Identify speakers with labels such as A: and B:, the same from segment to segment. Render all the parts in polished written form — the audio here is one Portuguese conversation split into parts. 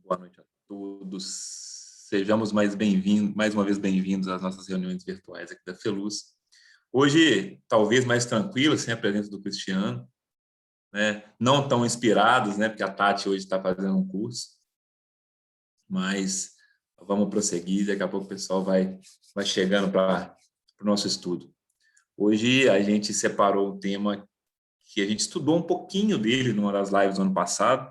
A: Boa noite a todos. Sejamos mais uma vez bem-vindos às nossas reuniões virtuais aqui da Feluz. Hoje, talvez mais tranquilo, sem a presença do Cristiano, né? Não tão inspirados, né? Porque a Tati hoje está fazendo um curso, mas vamos prosseguir. Daqui a pouco o pessoal vai chegando para o nosso estudo. Hoje a gente separou um tema que a gente estudou um pouquinho dele numa das lives do ano passado,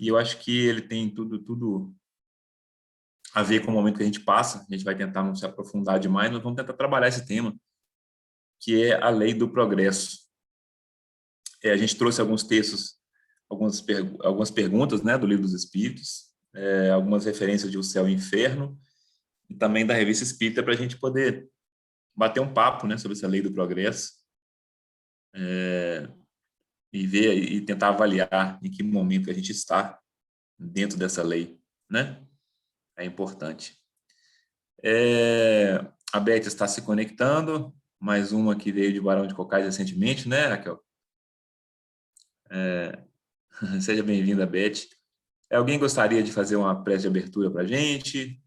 A: e eu acho que ele tem tudo a ver com o momento que a gente passa. A gente vai tentar não se aprofundar demais, mas vamos tentar trabalhar esse tema, que é a lei do progresso. A gente trouxe alguns textos, algumas perguntas, né, do Livro dos Espíritos, algumas referências de O Céu e o Inferno, e também da Revista Espírita, para a gente poder bater um papo, né, sobre essa lei do progresso, e ver e tentar avaliar em que momento a gente está dentro dessa lei, né? É importante. A Beth está se conectando, mais uma que veio de Barão de Cocais recentemente, né, Raquel? Seja bem-vinda, Beth. Alguém gostaria de fazer uma prece de abertura para a gente?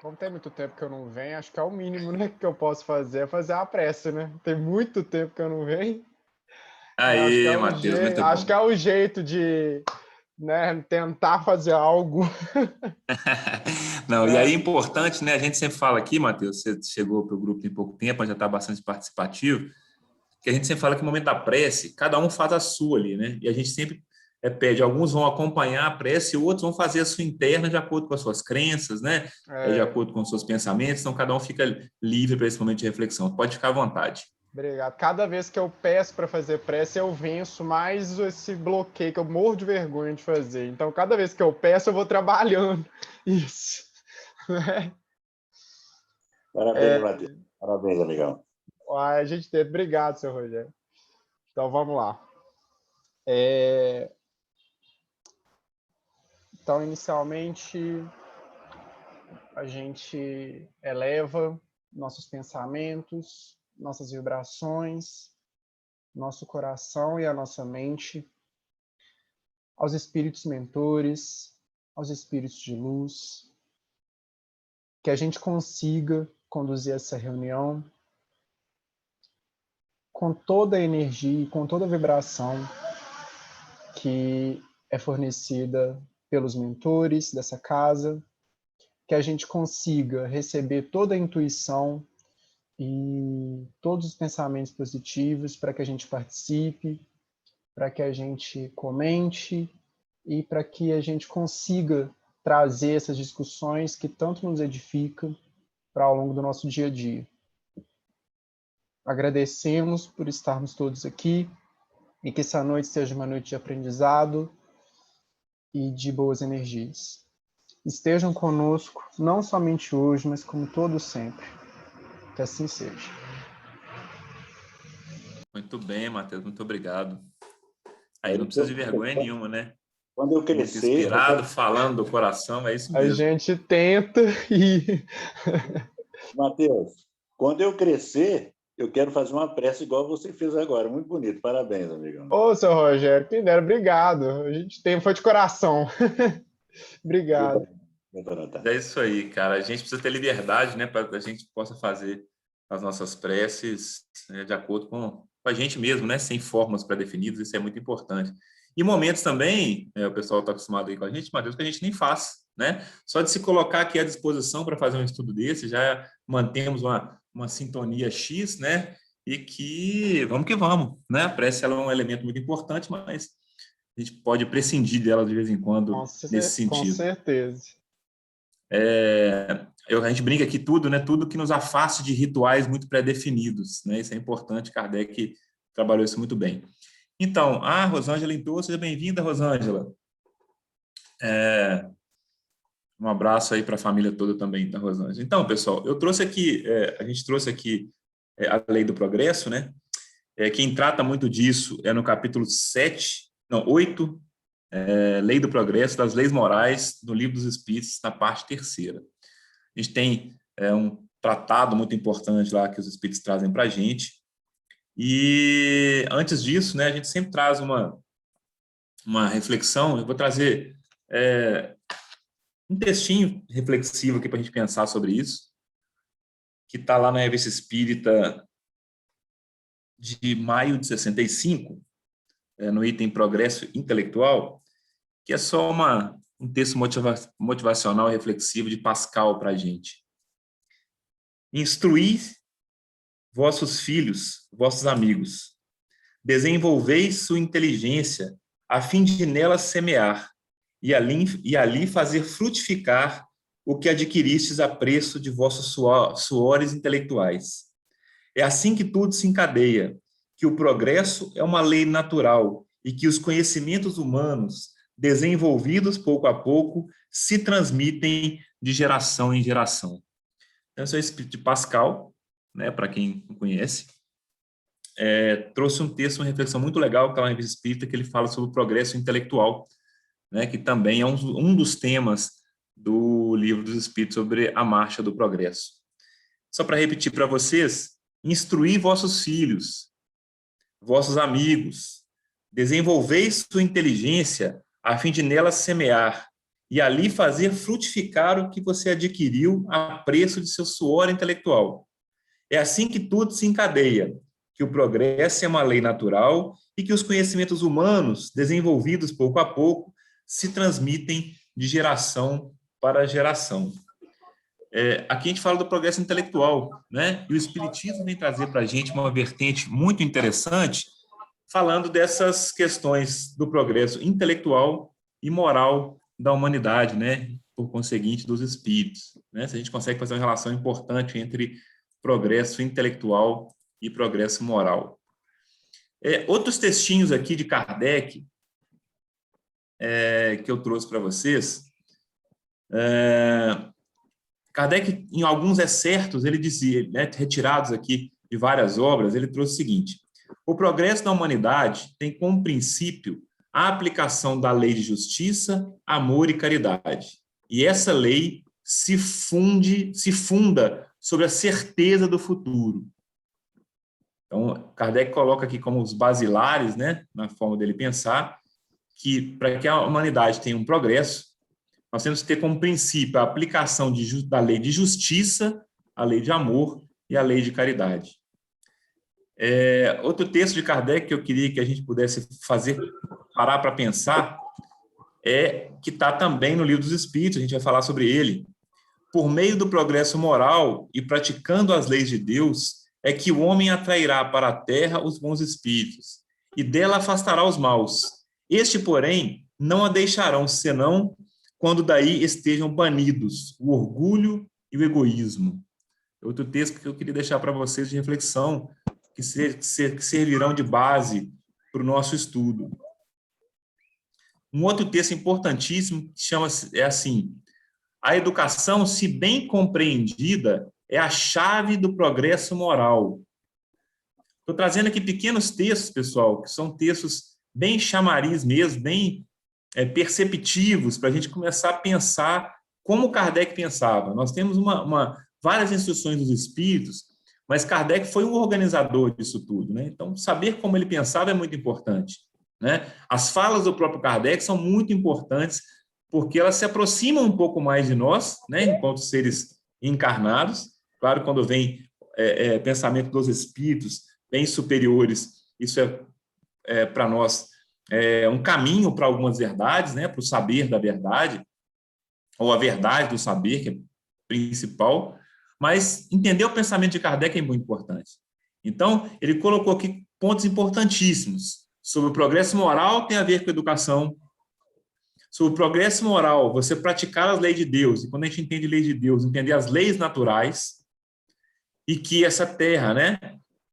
B: Como tem muito tempo que eu não venho, acho que é o mínimo, né, que eu posso fazer, é fazer a prece, né? Tem muito tempo que eu não venho. Acho que é
A: Aê, Matheus, muito
B: acho que
A: bom.
B: é o jeito de, né, tentar fazer algo.
A: Não, e aí é
B: Né?
A: importante, né? A gente sempre fala aqui, Matheus, você chegou para o grupo tem pouco tempo, já está bastante participativo, que a gente sempre fala que no momento da prece, cada um faz a sua ali, né? E a gente sempre pede, alguns vão acompanhar a prece, outros vão fazer a sua interna de acordo com as suas crenças, né? De
B: É,
A: acordo com os seus pensamentos, então cada um fica livre para esse momento de reflexão. Pode ficar à vontade.
B: obrigado. Cada vez que eu peço para fazer prece, eu venço mais esse bloqueio que eu morro de vergonha de fazer. Então, cada vez que eu peço, eu vou trabalhando isso. Né?
C: Parabéns, Matheus. Parabéns, amigão.
B: A gente tenta. Obrigado, seu Rogério. Então, vamos lá. Então, inicialmente, a gente eleva nossos pensamentos, nossas vibrações, nosso coração e a nossa mente aos espíritos mentores, aos espíritos de luz, que a gente consiga conduzir essa reunião com toda a energia e com toda a vibração que é fornecida pelos mentores dessa casa, que a gente consiga receber toda a intuição e todos os pensamentos positivos para que a gente participe, para que a gente comente e para que a gente consiga trazer essas discussões que tanto nos edificam para ao longo do nosso dia a dia. Agradecemos por estarmos todos aqui e que essa noite seja uma noite de aprendizado e de boas energias. Estejam conosco, não somente hoje, mas como todo sempre. Que assim seja.
A: Muito bem, Matheus, muito obrigado. Aí não precisa de vergonha nenhuma, né?
C: Quando eu
A: Muito
C: crescer,
A: inspirado, falando do coração, é isso
B: A
A: mesmo.
B: gente tenta e...
C: Matheus, quando eu crescer, eu quero fazer uma prece igual você fez agora. Muito bonito. Parabéns, amigão.
B: Ô, seu Rogério, quem dera, obrigado. A gente tem, foi de coração. Obrigado.
A: É isso aí, cara. A gente precisa ter liberdade, né, para que a gente possa fazer as nossas preces, né, de acordo com a gente mesmo, né, sem formas pré-definidas. Isso é muito importante. E momentos também, o pessoal está acostumado aí com a gente, Matheus, que a gente nem faz, né? Só de se colocar aqui à disposição para fazer um estudo desse, já mantemos uma sintonia X, né? E que vamos, né? A prece ela é um elemento muito importante, mas a gente pode prescindir dela de vez em quando nesse
B: Com
A: sentido.
B: certeza.
A: A gente brinca aqui tudo, né? Tudo que nos afaste de rituais muito pré-definidos, né? Isso é importante, Kardec trabalhou isso muito bem. Então, a Rosângela entrou, seja bem-vinda, Rosângela. Um abraço aí para a família toda também da Rosângela. Então, pessoal, eu trouxe aqui, a gente trouxe aqui a Lei do Progresso, né? Quem trata muito disso é no capítulo 7, não, 8, Lei do Progresso, das Leis Morais, do Livro dos Espíritos, na parte terceira. A gente tem um tratado muito importante lá que os Espíritos trazem para a gente. E antes disso, né, a gente sempre traz uma reflexão, eu vou trazer um textinho reflexivo aqui para a gente pensar sobre isso, que está lá na Revista Espírita de maio de 65, no item Progresso Intelectual, que é só um texto motivacional e reflexivo de Pascal para a gente. Instruí vossos filhos, vossos amigos, desenvolveis sua inteligência a fim de nela semear e ali fazer frutificar o que adquiristes a preço de vossos suores intelectuais. É assim que tudo se encadeia, que o progresso é uma lei natural e que os conhecimentos humanos, desenvolvidos pouco a pouco, se transmitem de geração em geração. Então, esse é o espírito de Pascal, né, para quem não conhece. Trouxe um texto, uma reflexão muito legal, que está na Revista Espírita, que ele fala sobre o progresso intelectual, né, que também é um dos temas do Livro dos Espíritos sobre a marcha do progresso. Só para repetir para vocês, instruí vossos filhos, vossos amigos, desenvolveis sua inteligência a fim de nela semear e ali fazer frutificar o que você adquiriu a preço de seu suor intelectual. É assim que tudo se encadeia, que o progresso é uma lei natural e que os conhecimentos humanos, desenvolvidos pouco a pouco, se transmitem de geração para geração. Aqui a gente fala do progresso intelectual, né? E o Espiritismo vem trazer para a gente uma vertente muito interessante, falando dessas questões do progresso intelectual e moral da humanidade, né? Por conseguinte, dos espíritos, né? Se a gente consegue fazer uma relação importante entre progresso intelectual e progresso moral. Outros textinhos aqui de Kardec que eu trouxe para vocês. Kardec, em alguns excertos, ele dizia, né, retirados aqui de várias obras, ele trouxe o seguinte: o progresso da humanidade tem como princípio a aplicação da lei de justiça, amor e caridade. E essa lei se funda sobre a certeza do futuro. Então, Kardec coloca aqui como os basilares, né, na forma dele pensar, que para que a humanidade tenha um progresso, nós temos que ter como princípio a aplicação da lei de justiça, a lei de amor e a lei de caridade. Outro texto de Kardec que eu queria que a gente pudesse parar para pensar, que está também no Livro dos Espíritos, a gente vai falar sobre ele. Por meio do progresso moral e praticando as leis de Deus, é que o homem atrairá para a terra os bons espíritos, e dela afastará os maus. Este, porém, não a deixarão, senão quando daí estejam banidos o orgulho e o egoísmo. Outro texto que eu queria deixar para vocês de reflexão, que servirão de base para o nosso estudo. Um outro texto importantíssimo é assim: a educação, se bem compreendida, é a chave do progresso moral. Estou trazendo aqui pequenos textos, pessoal, que são textos bem chamariz mesmo, bem perceptivos, para a gente começar a pensar como Kardec pensava. Nós temos várias instruções dos espíritos, mas Kardec foi um organizador disso tudo, né? Então, saber como ele pensava é muito importante, né? As falas do próprio Kardec são muito importantes, porque elas se aproximam um pouco mais de nós, né, enquanto seres encarnados. Claro, quando vem pensamento dos espíritos bem superiores, isso para nós um caminho para algumas verdades, né, para o saber da verdade, ou a verdade do saber, que é principal, mas entender o pensamento de Kardec é muito importante. Então, ele colocou aqui pontos importantíssimos sobre o progresso moral, tem a ver com a educação. Sobre o progresso moral, você praticar as leis de Deus, e quando a gente entende leis de Deus, entender as leis naturais, e que essa terra, né,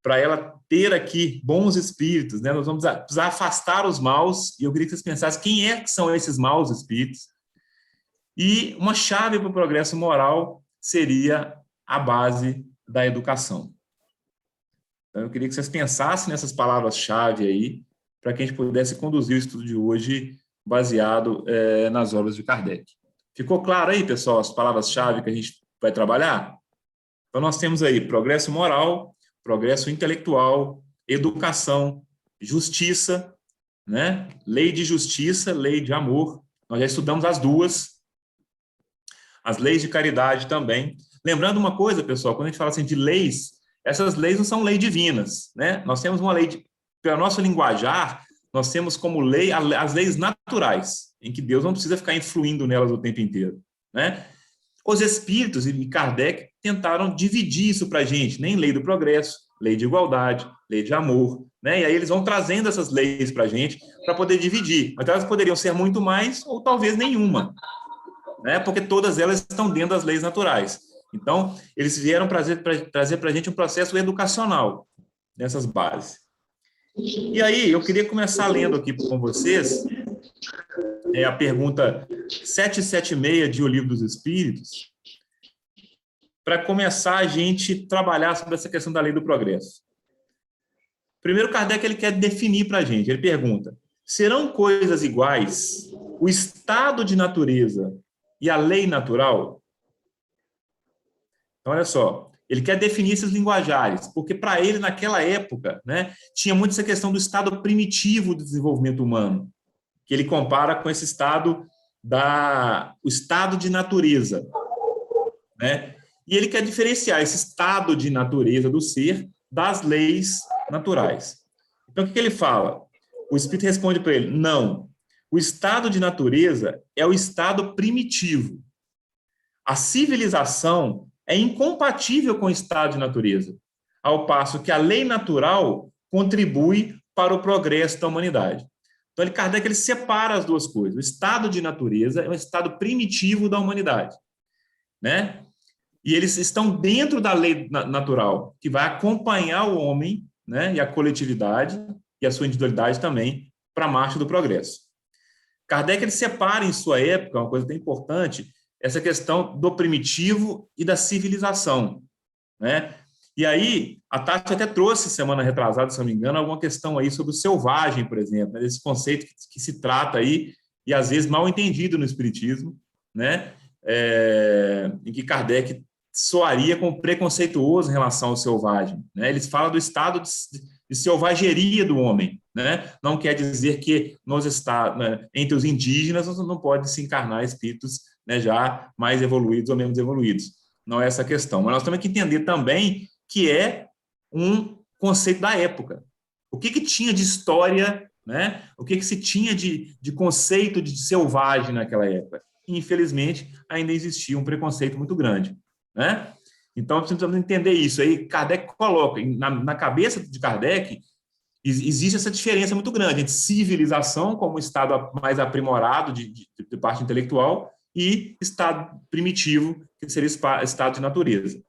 A: para ela ter aqui bons espíritos, né, nós vamos precisar afastar os maus, e eu queria que vocês pensassem quem que são esses maus espíritos. E uma chave para o progresso moral seria a base da educação. Então, eu queria que vocês pensassem nessas palavras-chave aí, para que a gente pudesse conduzir o estudo de hoje baseado nas obras de Kardec. Ficou claro aí, pessoal, as palavras-chave que a gente vai trabalhar? Então, nós temos aí progresso moral, progresso intelectual, educação, justiça, né? Lei de justiça, lei de amor. Nós já estudamos as duas. As leis de caridade também. Lembrando uma coisa, pessoal, quando a gente fala assim de leis, essas leis não são leis divinas, né? Nós temos uma lei, pelo nosso linguajar, nós temos como lei as leis naturais, em que Deus não precisa ficar influindo nelas o tempo inteiro, né? Os espíritos e Kardec tentaram dividir isso para a gente, nem lei do progresso, lei de igualdade, lei de amor, né? E aí eles vão trazendo essas leis para a gente para poder dividir. Mas elas poderiam ser muito mais ou talvez nenhuma, né? Porque todas elas estão dentro das leis naturais. Então, eles vieram trazer para a gente um processo educacional nessas bases. E aí, eu queria começar lendo aqui com vocês a pergunta 776 de O Livro dos Espíritos, para começar a gente trabalhar sobre essa questão da lei do progresso. Primeiro, Kardec ele quer definir para a gente, ele pergunta, serão coisas iguais o estado de natureza e a lei natural? Então, olha só, ele quer definir esses linguajares, porque para ele, naquela época, né, tinha muito essa questão do estado primitivo do desenvolvimento humano, que ele compara com esse estado o estado de natureza, né? E ele quer diferenciar esse estado de natureza do ser das leis naturais. Então, o que ele fala? O Espírito responde para ele, não, o estado de natureza é o estado primitivo. A civilização é incompatível com o estado de natureza, ao passo que a lei natural contribui para o progresso da humanidade. Então, Kardec ele separa as duas coisas. O estado de natureza é um estado primitivo da humanidade, né? E eles estão dentro da lei natural, que vai acompanhar o homem, né, e a coletividade e a sua individualidade também para a marcha do progresso. Kardec ele separa em sua época, uma coisa bem importante, essa questão do primitivo e da civilização, né? E aí, a Tati até trouxe, semana retrasada, se não me engano, alguma questão aí sobre o selvagem, por exemplo, né? Esse conceito que se trata aí, e às vezes mal entendido no Espiritismo, né? Em que Kardec soaria como preconceituoso em relação ao selvagem, né? Eles falam do estado de selvageria do homem, né? Não quer dizer que né, entre os indígenas não pode se encarnar espíritos, né, já mais evoluídos ou menos evoluídos. Não é essa a questão. Mas nós temos que entender também que é um conceito da época. O que tinha de história, né? O que se tinha de conceito de selvagem naquela época? E, infelizmente, ainda existia um preconceito muito grande, né? Então, precisamos entender isso. Aí, Kardec coloca, na cabeça de Kardec, existe essa diferença muito grande entre civilização, como estado mais aprimorado de parte intelectual, e estado primitivo, que seria estado de natureza.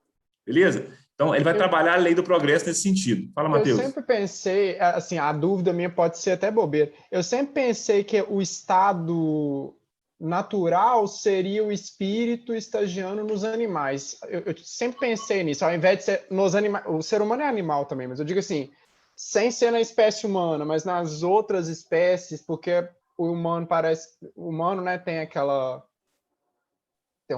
A: Beleza? Então, ele vai trabalhar a lei do progresso nesse sentido. Fala, Matheus.
B: Eu sempre pensei, assim, a dúvida minha pode ser até bobeira, eu sempre pensei que o estado natural seria o espírito estagiando nos animais. Eu sempre pensei nisso, ao invés de ser nos animais. O ser humano é animal também, mas eu digo assim, sem ser na espécie humana, mas nas outras espécies, porque o humano né, tem aquela... Tem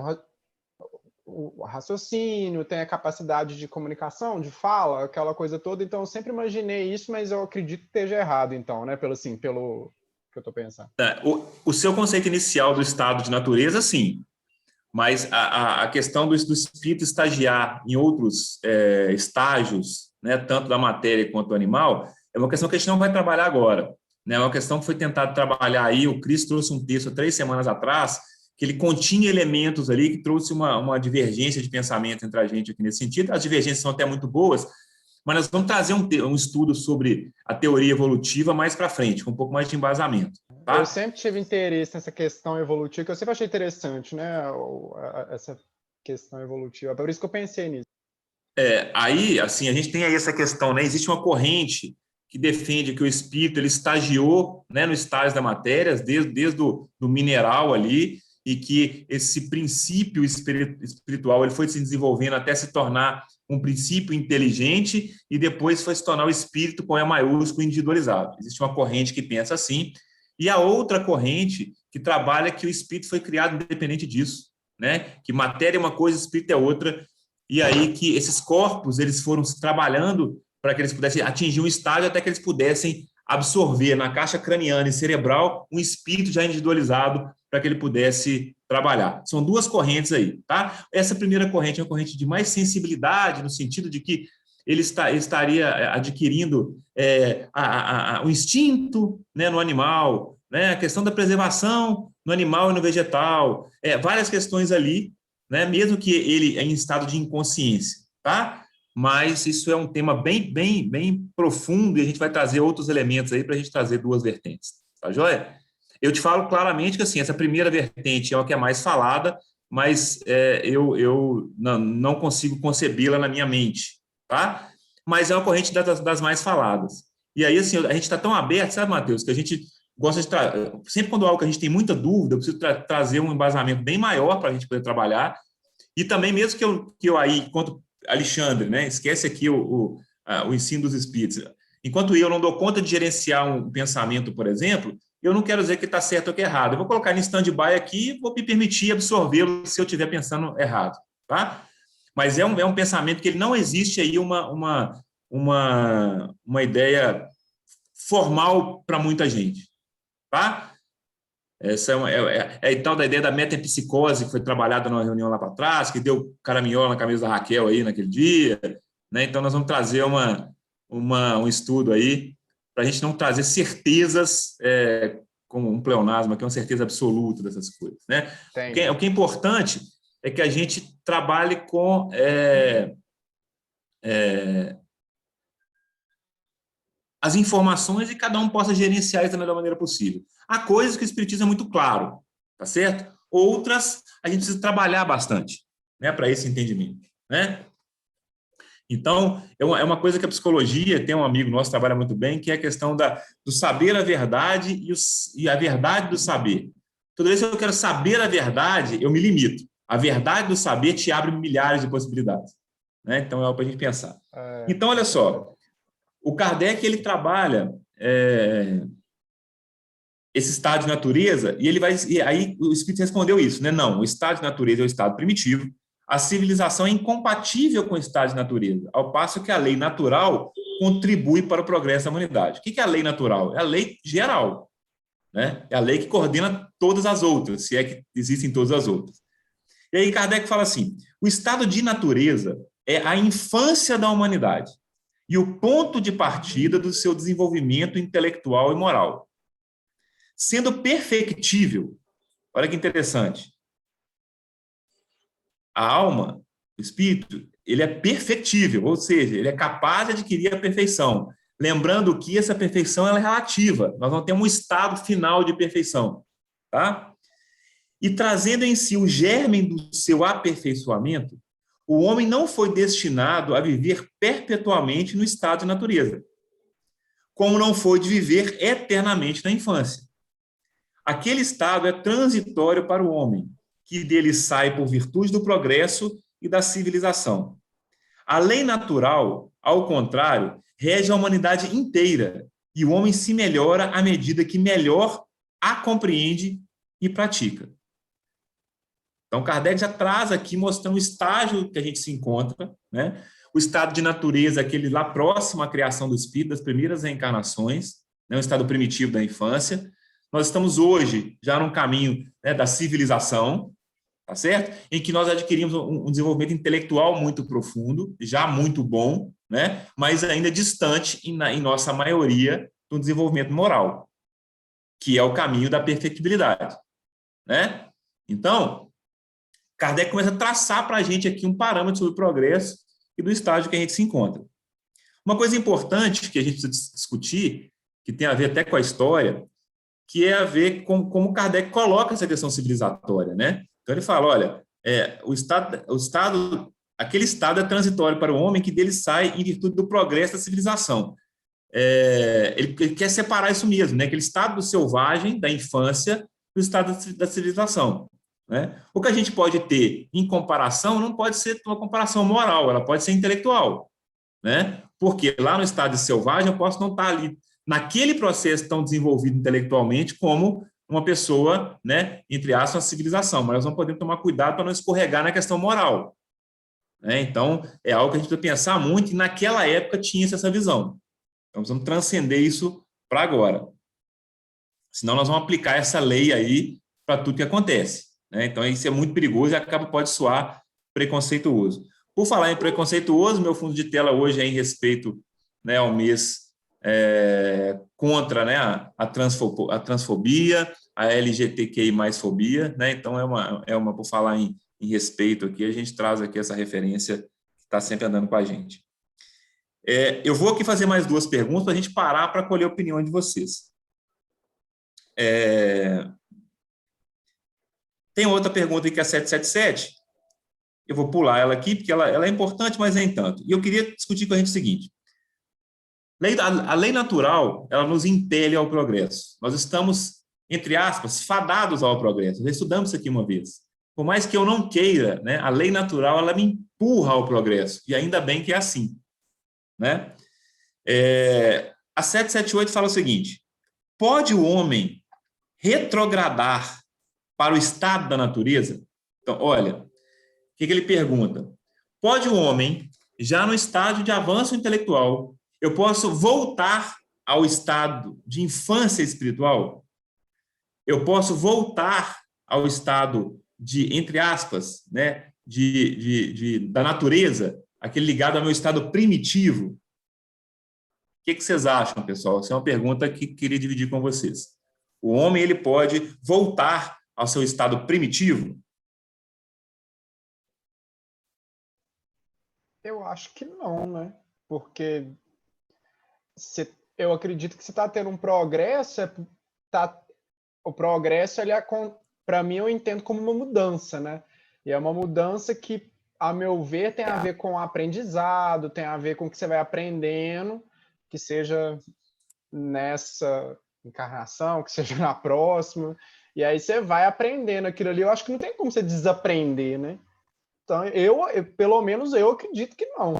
B: o raciocínio, tem a capacidade de comunicação, de fala, aquela coisa toda. Então, eu sempre imaginei isso, mas eu acredito que esteja errado, então, né? Pelo que eu estou pensando.
A: O seu conceito inicial do estado de natureza, sim. Mas a questão do espírito estagiar em outros estágios, né, tanto da matéria quanto do animal, é uma questão que a gente não vai trabalhar agora. Né? É uma questão que foi tentado trabalhar aí, o Cris trouxe um texto 3 semanas atrás, que ele continha elementos ali que trouxe uma divergência de pensamento entre a gente aqui nesse sentido. As divergências são até muito boas, mas nós vamos trazer um estudo sobre a teoria evolutiva mais para frente, com um pouco mais de embasamento. Tá?
B: Eu sempre tive interesse nessa questão evolutiva, que eu sempre achei interessante, né? Essa questão evolutiva. Por isso que eu pensei nisso.
A: Aí, assim, a gente tem aí essa questão, né? Existe uma corrente que defende que o espírito ele estagiou, né, no estágio da matéria, desde do mineral ali, e que esse princípio espiritual ele foi se desenvolvendo até se tornar um princípio inteligente e depois foi se tornar o espírito com E maiúsculo individualizado. Existe uma corrente que pensa assim, e a outra corrente que trabalha que o espírito foi criado independente disso, né? Que matéria é uma coisa, espírito é outra, e aí que esses corpos eles foram trabalhando para que eles pudessem atingir um estágio até que eles pudessem absorver na caixa craniana e cerebral um espírito já individualizado para que ele pudesse trabalhar. São duas correntes aí, tá? Essa primeira corrente é uma corrente de mais sensibilidade, no sentido de que ele estaria adquirindo o instinto, né, no animal, né, a questão da preservação no animal e no vegetal, várias questões ali, né, mesmo que ele em estado de inconsciência, tá? Mas isso é um tema bem profundo e a gente vai trazer outros elementos aí para a gente trazer duas vertentes, tá joia? Eu te falo claramente que assim, essa primeira vertente é a que é mais falada, mas eu não consigo concebê-la na minha mente, tá? Mas é uma corrente das mais faladas. E aí, assim, a gente está tão aberto, sabe, Matheus, que a gente gosta de sempre quando há algo que a gente tem muita dúvida, eu preciso trazer um embasamento bem maior para a gente poder trabalhar. E também, mesmo que eu aí, enquanto Alexandre, né, esquece aqui o ensino dos espíritos, enquanto eu não dou conta de gerenciar um pensamento, por exemplo, eu não quero dizer que está certo ou que é errado. Eu vou colocar em stand-by aqui e vou me permitir absorvê-lo se eu estiver pensando errado, tá? Mas é um pensamento que ele não existe aí uma ideia formal para muita gente, tá? Essa é a tal da ideia da metempsicose que foi trabalhada numa reunião lá para trás, que deu caraminhola na camisa da Raquel aí naquele dia, né? Então nós vamos trazer um estudo aí para a gente não trazer certezas como um pleonasmo, que é uma certeza absoluta dessas coisas, né? O que é importante é que a gente trabalhe com as informações e cada um possa gerenciar isso da melhor maneira possível. Há coisas que o Espiritismo é muito claro, tá certo? Outras a gente precisa trabalhar bastante, né, para esse entendimento, né? Então, é uma coisa que a psicologia, tem um amigo nosso que trabalha muito bem, que é a questão do saber a verdade e a verdade do saber. Toda vez que eu quero saber a verdade, eu me limito. A verdade do saber te abre milhares de possibilidades, né? Então, é algo para a gente pensar. Então, olha só, o Kardec, ele trabalha esse estado de natureza, e aí o Espírito respondeu isso, né? Não, o estado de natureza é o estado primitivo, a civilização é incompatível com o estado de natureza, ao passo que a lei natural contribui para o progresso da humanidade. O que é a lei natural? É a lei geral, né? É a lei que coordena todas as outras, se é que existem todas as outras. E aí Kardec fala assim, o estado de natureza é a infância da humanidade e o ponto de partida do seu desenvolvimento intelectual e moral. Sendo perfectível, olha que interessante, a alma, o espírito, ele é perfectível, ou seja, ele é capaz de adquirir a perfeição. Lembrando que essa perfeição ela é relativa, nós não temos um estado final de perfeição, tá? E trazendo em si o germe do seu aperfeiçoamento, o homem não foi destinado a viver perpetuamente no estado de natureza, como não foi de viver eternamente na infância. Aquele estado é transitório para o homem, que dele sai por virtude do progresso e da civilização. A lei natural, ao contrário, rege a humanidade inteira, e o homem se melhora à medida que melhor a compreende e pratica. Então, Kardec já traz aqui, mostrando o estágio que a gente se encontra, né? O estado de natureza, aquele lá próximo à criação do espírito, das primeiras reencarnações, né? O estado primitivo da infância. Nós estamos hoje já num caminho, né, da civilização, tá certo? Em que nós adquirimos um desenvolvimento intelectual muito profundo, já muito bom, né? Mas ainda distante, em nossa maioria, do desenvolvimento moral, que é o caminho da perfectibilidade, né? Então, Kardec começa a traçar para a gente aqui um parâmetro sobre o progresso e do estágio que a gente se encontra. Uma coisa importante que a gente precisa discutir, que tem a ver até com a história, que é a ver com como Kardec coloca essa questão civilizatória, né? Então ele fala, olha, aquele estado é transitório para o homem que dele sai em virtude do progresso da civilização. Ele quer separar isso mesmo, né? Aquele estado do selvagem, da infância, do estado da civilização, né? O que a gente pode ter em comparação não pode ser uma comparação moral, ela pode ser intelectual, né? Porque lá no estado selvagem eu posso não estar ali naquele processo tão desenvolvido intelectualmente como uma pessoa, né, entre aspas, uma civilização, mas nós não podemos tomar cuidado para não escorregar na questão moral, né? Então, é algo que a gente precisa pensar muito, e naquela época tinha essa visão. Então, precisamos transcender isso para agora. Senão nós vamos aplicar essa lei aí para tudo que acontece, né? Então, isso é muito perigoso e pode soar preconceituoso. Por falar em preconceituoso, meu fundo de tela hoje é em respeito, né, ao mês contra, né, a transfobia, a LGBTQI+fobia, né? Então, por falar em respeito aqui, a gente traz aqui essa referência que está sempre andando com a gente. Eu vou aqui fazer mais 2 perguntas para a gente parar para colher a opinião de vocês. Tem outra pergunta aqui, que é a 777. Eu vou pular ela aqui, porque ela é importante, mas nem tanto. E eu queria discutir com a gente o seguinte. A lei natural, ela nos impele ao progresso. Nós estamos, entre aspas, fadados ao progresso. Nós estudamos isso aqui uma vez. Por mais que eu não queira, né, a lei natural, ela me empurra ao progresso. E ainda bem que é assim, né? A 778 fala o seguinte: pode o homem retrogradar para o estado da natureza? Então, olha, o que ele pergunta? Pode o homem, já no estágio de avanço intelectual, eu posso voltar ao estado de infância espiritual? Eu posso voltar ao estado de, entre aspas, né, da natureza, aquele ligado ao meu estado primitivo? O que vocês acham, pessoal? Essa é uma pergunta que queria dividir com vocês. O homem, ele pode voltar ao seu estado primitivo?
B: Eu acho que não, né? Porque eu acredito que você está tendo um progresso, o progresso, para mim, eu entendo como uma mudança, né? E é uma mudança que, a meu ver, tem a ver com o aprendizado, tem a ver com o que você vai aprendendo, que seja nessa encarnação, que seja na próxima, e aí você vai aprendendo aquilo ali. Eu acho que não tem como você desaprender, né? Então, pelo menos eu acredito que não.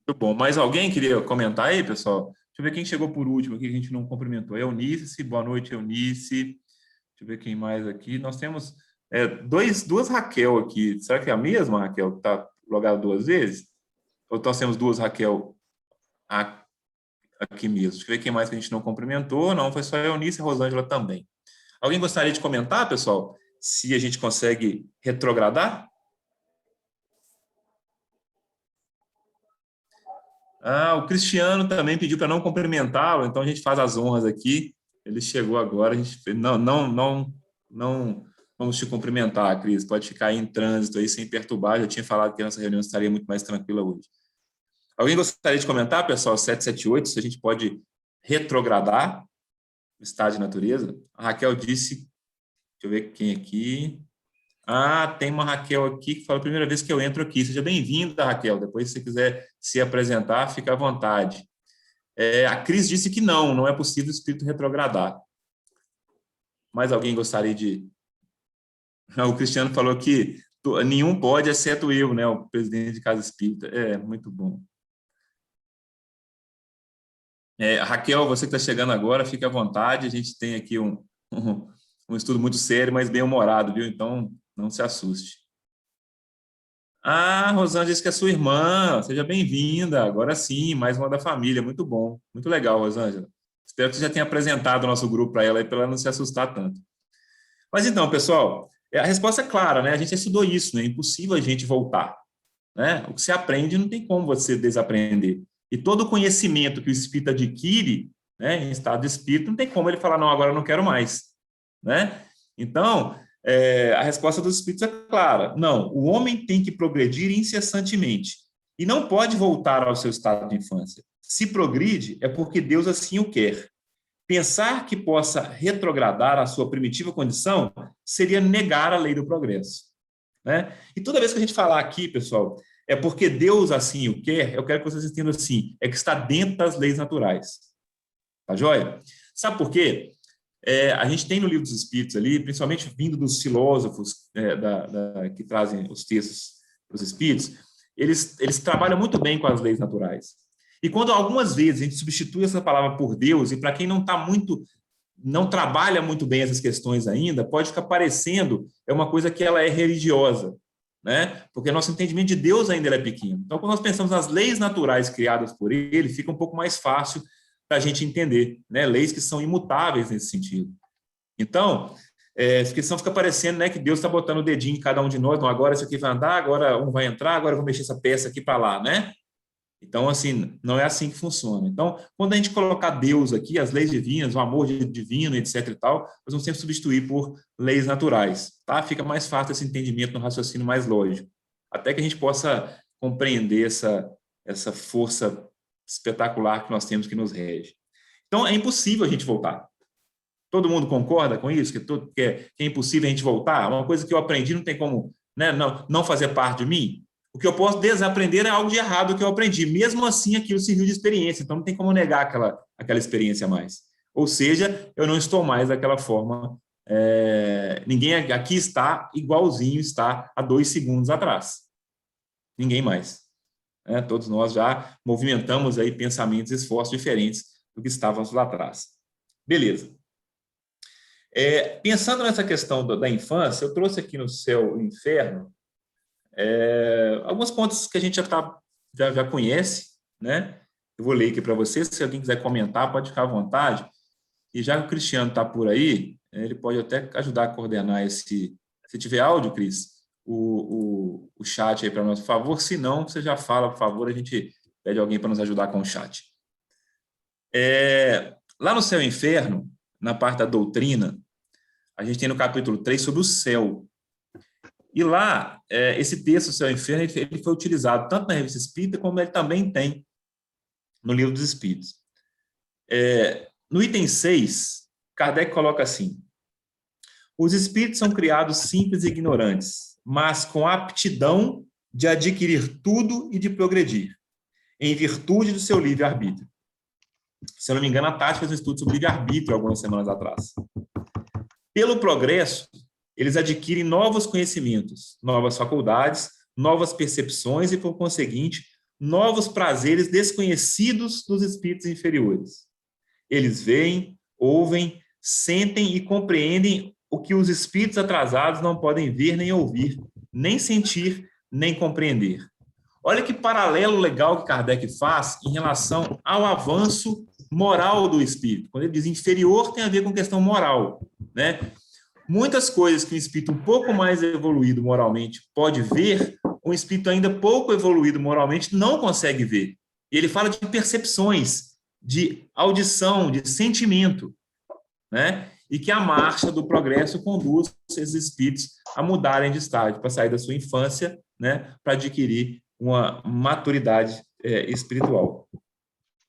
A: Muito bom. Mais alguém queria comentar aí, pessoal? Deixa eu ver quem chegou por último aqui, que a gente não cumprimentou. Eunice, boa noite, Eunice. Deixa eu ver quem mais aqui. Nós temos duas Raquel aqui. Será que é a mesma, Raquel, que está logada 2 vezes? Ou nós temos 2 Raquel aqui mesmo? Deixa eu ver quem mais que a gente não cumprimentou. Não, foi só a Eunice e a Rosângela também. Alguém gostaria de comentar, pessoal, se a gente consegue retrogradar? O Cristiano também pediu para não cumprimentá-lo, então a gente faz as honras aqui. Ele chegou agora, a gente não vamos te cumprimentar, Cris. Pode ficar aí em trânsito aí sem perturbar. Eu tinha falado que a nossa reunião estaria muito mais tranquila hoje. Alguém gostaria de comentar, pessoal? 778, se a gente pode retrogradar o estado de natureza? A Raquel disse, deixa eu ver quem aqui. Tem uma Raquel aqui que fala a primeira vez que eu entro aqui. Seja bem-vinda, Raquel. Depois, se você quiser se apresentar, fica à vontade. A Cris disse que não é possível o espírito retrogradar. Mais alguém gostaria de... O Cristiano falou que nenhum pode, exceto eu, né, o presidente de Casa Espírita. Muito bom. Raquel, você que está chegando agora, fique à vontade. A gente tem aqui um estudo muito sério, mas bem-humorado, viu? Então, não se assuste. Rosângela disse que é sua irmã. Seja bem-vinda. Agora sim, mais uma da família. Muito bom. Muito legal, Rosângela. Espero que você já tenha apresentado o nosso grupo para ela, para ela não se assustar tanto. Mas então, pessoal, a resposta é clara, né? A gente estudou isso, né? É impossível a gente voltar, né? O que você aprende não tem como você desaprender. E todo conhecimento que o espírito adquire, né, em estado de espírito, não tem como ele falar, não, agora eu não quero mais, né? Então, a resposta dos espíritos é clara. Não, o homem tem que progredir incessantemente e não pode voltar ao seu estado de infância. Se progride, é porque Deus assim o quer. Pensar que possa retrogradar a sua primitiva condição seria negar a lei do progresso, né? E toda vez que a gente falar aqui, pessoal, é porque Deus assim o quer, eu quero que vocês entendam assim, é que está dentro das leis naturais. Tá joia? Sabe por quê? A gente tem no Livro dos Espíritos ali, principalmente vindo dos filósofos que trazem os textos dos Espíritos, eles trabalham muito bem com as leis naturais. E quando algumas vezes a gente substitui essa palavra por Deus, e para quem não trabalha muito bem essas questões ainda, pode ficar parecendo uma coisa que ela é religiosa, né? Porque nosso entendimento de Deus ainda é pequeno. Então, quando nós pensamos nas leis naturais criadas por ele, fica um pouco mais fácil para a gente entender, né? Leis que são imutáveis nesse sentido. Então, porque senão fica parecendo, né, que Deus está botando o dedinho em cada um de nós, então agora isso aqui vai andar, agora um vai entrar, agora eu vou mexer essa peça aqui para lá, né? Então, assim, não é assim que funciona. Então, quando a gente colocar Deus aqui, as leis divinas, o amor divino, etc. e tal, nós vamos sempre substituir por leis naturais, tá? Fica mais fácil esse entendimento no raciocínio mais lógico, até que a gente possa compreender essa força espetacular que nós temos que nos rege. Então, é impossível a gente voltar. Todo mundo concorda com isso? Que é impossível a gente voltar? Uma coisa que eu aprendi não tem como, né, não fazer parte de mim? O que eu posso desaprender é algo de errado que eu aprendi. Mesmo assim, aquilo serviu de experiência. Então, não tem como negar aquela experiência mais. Ou seja, eu não estou mais daquela forma. Ninguém aqui está igualzinho está há 2 segundos atrás. Ninguém mais. Todos nós já movimentamos aí pensamentos e esforços diferentes do que estávamos lá atrás. Beleza. Pensando nessa questão da infância, eu trouxe aqui no Céu e Inferno alguns pontos que a gente já conhece, né? Eu vou ler aqui para vocês, se alguém quiser comentar, pode ficar à vontade. E já que o Cristiano está por aí, ele pode até ajudar a coordenar se tiver áudio, Cris, o chat aí para nós, por favor. Se não, você já fala, por favor, a gente pede alguém para nos ajudar com o chat. Lá no Céu e Inferno, na parte da doutrina, a gente tem no capítulo 3 sobre o céu. E lá, esse texto, o Céu e o Inferno, ele foi utilizado tanto na Revista Espírita, como ele também tem no Livro dos Espíritos. No item 6, Kardec coloca assim: os espíritos são criados simples e ignorantes, mas com aptidão de adquirir tudo e de progredir, em virtude do seu livre-arbítrio. Se eu não me engano, a Tati fez um estudo sobre livre-arbítrio algumas semanas atrás. Pelo progresso, eles adquirem novos conhecimentos, novas faculdades, novas percepções e, por conseguinte, novos prazeres desconhecidos dos espíritos inferiores. Eles veem, ouvem, sentem e compreendem o que os espíritos atrasados não podem ver nem ouvir, nem sentir, nem compreender. Olha que paralelo legal que Kardec faz em relação ao avanço moral do espírito. Quando ele diz inferior, tem a ver com questão moral, né? Muitas coisas que um espírito um pouco mais evoluído moralmente pode ver, um espírito ainda pouco evoluído moralmente não consegue ver. E ele fala de percepções, de audição, de sentimento, né? E que a marcha do progresso conduz esses espíritos a mudarem de estágio, para sair da sua infância, né, para adquirir uma maturidade espiritual.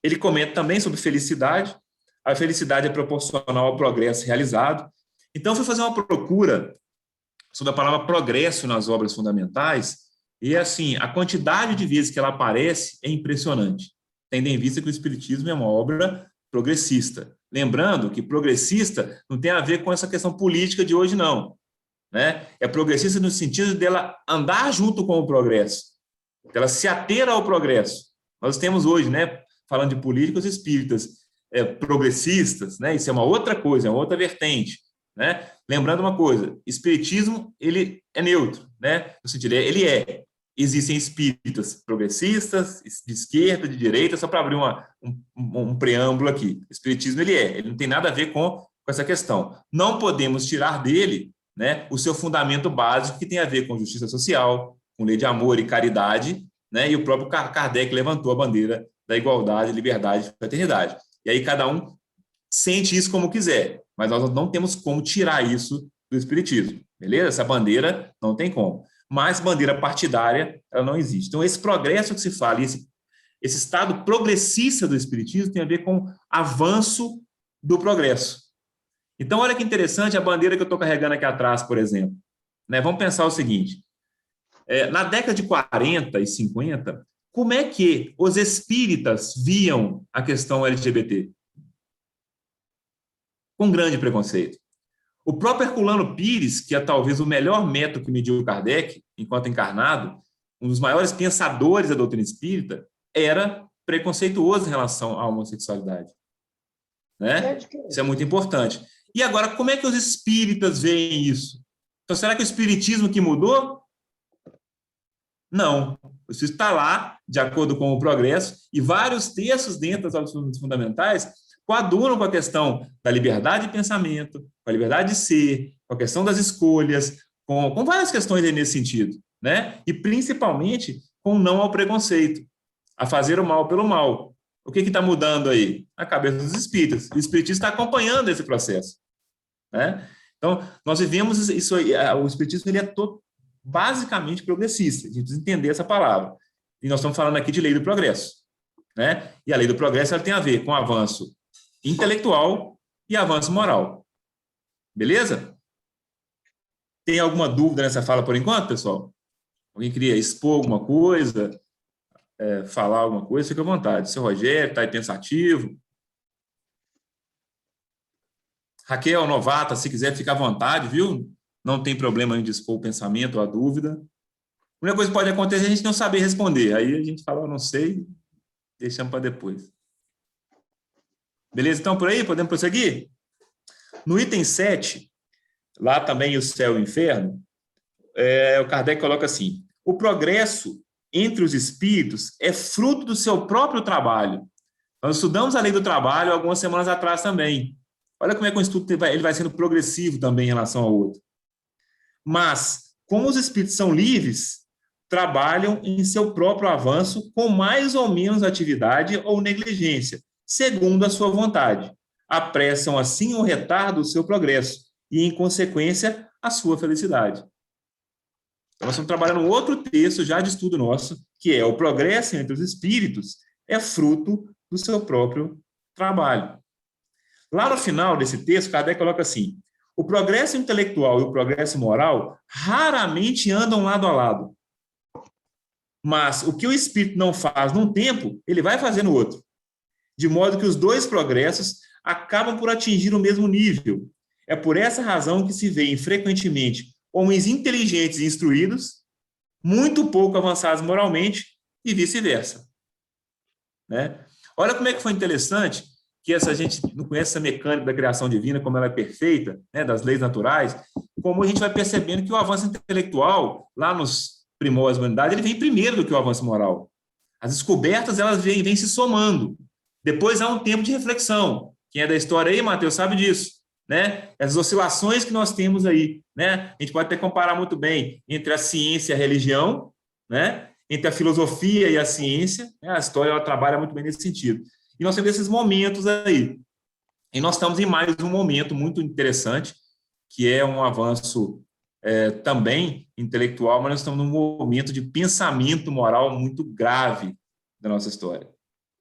A: Ele comenta também sobre felicidade. A felicidade é proporcional ao progresso realizado. Então, eu fui fazer uma procura sobre a palavra progresso nas obras fundamentais e, assim, a quantidade de vezes que ela aparece é impressionante, tendo em vista que o Espiritismo é uma obra progressista. Lembrando que progressista não tem a ver com essa questão política de hoje, não, né? É progressista no sentido dela andar junto com o progresso, dela se ater ao progresso. Nós temos hoje, né, falando de política, os espíritas progressistas, né? Isso é uma outra coisa, é uma outra vertente, né? Lembrando uma coisa, espiritismo ele é neutro, né? No sentido, existem espíritas progressistas, de esquerda, de direita, só para abrir um preâmbulo aqui. O espiritismo ele não tem nada a ver com essa questão. Não podemos tirar dele, né, o seu fundamento básico, que tem a ver com justiça social, com lei de amor e caridade, né? E o próprio Kardec levantou a bandeira da igualdade, liberdade e fraternidade. E aí cada um sente isso como quiser, mas nós não temos como tirar isso do espiritismo, beleza? Essa bandeira não tem como. Mas bandeira partidária, ela não existe. Então, esse progresso que se fala, esse estado progressista do espiritismo tem a ver com avanço do progresso. Então, olha que interessante a bandeira que eu estou carregando aqui atrás, por exemplo. Né? Vamos pensar o seguinte, na década de 40 e 50, como é que os espíritas viam a questão LGBT? Com grande preconceito. O próprio Herculano Pires, que é talvez o melhor método que mediu Kardec, enquanto encarnado, um dos maiores pensadores da doutrina espírita, era preconceituoso em relação à homossexualidade. Né? Isso é muito importante. E agora, como é que os espíritas veem isso? Então, será que o espiritismo que mudou? Não. O Espírito está lá, de acordo com o progresso, e vários textos dentro das obras fundamentais coadunam com a questão da liberdade de pensamento, com a liberdade de ser, com a questão das escolhas, com várias questões aí nesse sentido, né? E principalmente com o não ao preconceito, a fazer o mal pelo mal. O que está mudando aí? A cabeça dos espíritas. O espiritismo está acompanhando esse processo, né? Então, nós vivemos isso aí, o espiritismo ele é basicamente progressista, a gente precisa entender essa palavra. E nós estamos falando aqui de lei do progresso, né? E a lei do progresso ela tem a ver com avanço intelectual e avanço moral. Beleza? Tem alguma dúvida nessa fala por enquanto, pessoal? Alguém queria expor alguma coisa, falar alguma coisa? Fica à vontade. Seu Rogério está aí pensativo. Raquel, novata, se quiser, fica à vontade, viu? Não tem problema em dispor o pensamento ou a dúvida. A única coisa que pode acontecer é a gente não saber responder. Aí a gente fala, não sei, deixamos para depois. Beleza? Então, por aí, podemos prosseguir? No item 7, lá também o céu e o inferno, o Kardec coloca assim, o progresso entre os espíritos é fruto do seu próprio trabalho. Nós estudamos a lei do trabalho algumas semanas atrás também. Olha como é que o estudo ele vai sendo progressivo também em relação ao outro. Mas, como os espíritos são livres, trabalham em seu próprio avanço com mais ou menos atividade ou negligência, segundo a sua vontade. Apressam, assim, o retardo do seu progresso e, em consequência, a sua felicidade. Então, nós estamos trabalhando um outro texto já de estudo nosso, que é o progresso entre os espíritos é fruto do seu próprio trabalho. Lá no final desse texto, Kardec coloca assim, o progresso intelectual e o progresso moral raramente andam lado a lado. Mas o que o espírito não faz num tempo, ele vai fazer no outro. De modo que os dois progressos acabam por atingir o mesmo nível. É por essa razão que se veem frequentemente homens inteligentes e instruídos, muito pouco avançados moralmente e vice-versa. Né? Olha como é que foi interessante que a gente não conhece essa mecânica da criação divina, como ela é perfeita, né, das leis naturais, como a gente vai percebendo que o avanço intelectual, lá nos primórdios da humanidade, ele vem primeiro do que o avanço moral. As descobertas, elas vêm se somando. Depois há um tempo de reflexão. Quem é da história aí, Mateus, sabe disso. Né? As oscilações que nós temos aí. Né? A gente pode até comparar muito bem entre a ciência e a religião, né? Entre a filosofia e a ciência. Né? A história ela trabalha muito bem nesse sentido. E nós temos esses momentos aí. E nós estamos em mais um momento muito interessante, que é um avanço também intelectual, mas nós estamos num momento de pensamento moral muito grave da nossa história,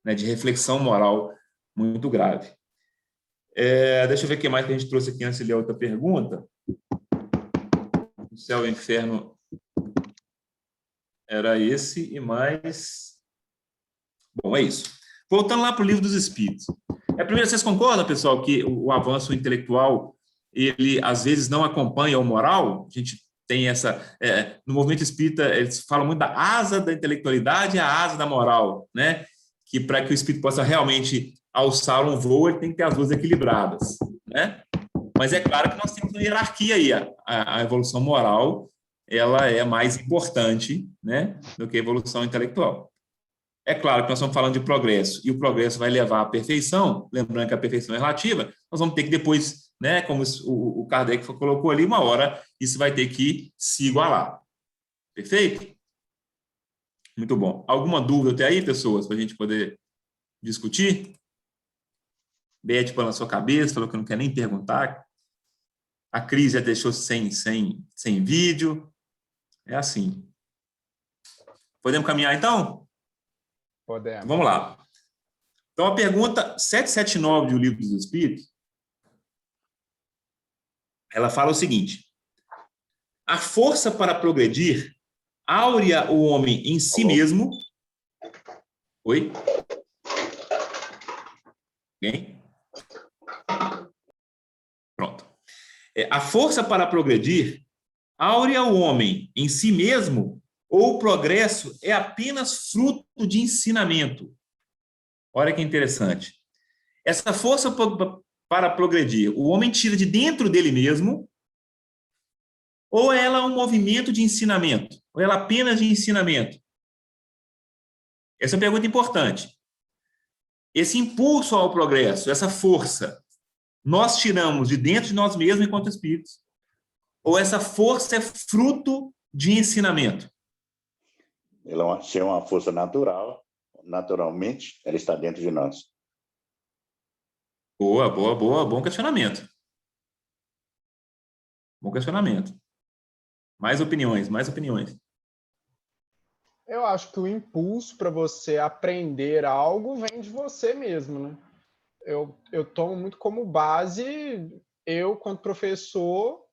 A: né? De reflexão moral muito grave. Deixa eu ver o que mais que a gente trouxe aqui antes de ler outra pergunta. O céu e o inferno era esse e mais... Bom, é isso. Voltando lá para o Livro dos Espíritos. Primeiro, vocês concordam, pessoal, que o avanço intelectual, ele às vezes não acompanha o moral? A gente tem essa... no movimento espírita, eles falam muito da asa da intelectualidade e a asa da moral, né? Que para que o espírito possa realmente alçar um voo, ele tem que ter as duas equilibradas, né? Mas é claro que nós temos uma hierarquia aí. A evolução moral, ela é mais importante, né, do que a evolução intelectual. É claro que nós estamos falando de progresso, e o progresso vai levar à perfeição, lembrando que a perfeição é relativa, nós vamos ter que depois, né, como o Kardec colocou ali, uma hora, isso vai ter que se igualar. Perfeito? Muito bom. Alguma dúvida até aí, pessoas, para a gente poder discutir? Beth põe na sua cabeça, falou que não quer nem perguntar. A Cris já deixou sem vídeo. É assim. Podemos caminhar, então?
B: Podemos.
A: Vamos lá. Então, a pergunta 779 do Livro dos Espíritos, ela fala o seguinte: a força para progredir áurea o homem em si mesmo. Oi? Alguém? Pronto. A força para progredir áurea o homem em si mesmo, ou o progresso é apenas fruto de ensinamento? Olha que interessante. Essa força para progredir, o homem tira de dentro dele mesmo, ou ela é um movimento de ensinamento? ou ela apenas de ensinamento? Essa é uma pergunta importante. Esse impulso ao progresso, essa força, nós tiramos de dentro de nós mesmos enquanto espíritos? Ou essa força é fruto de ensinamento?
C: Ela é uma força natural, naturalmente, ela está dentro de nós.
A: Boa, boa, boa, bom questionamento. Bom questionamento. Mais opiniões, mais opiniões.
B: Eu acho que o impulso para você aprender algo vem de você mesmo, né? Eu tomo muito como base, eu, quanto professor,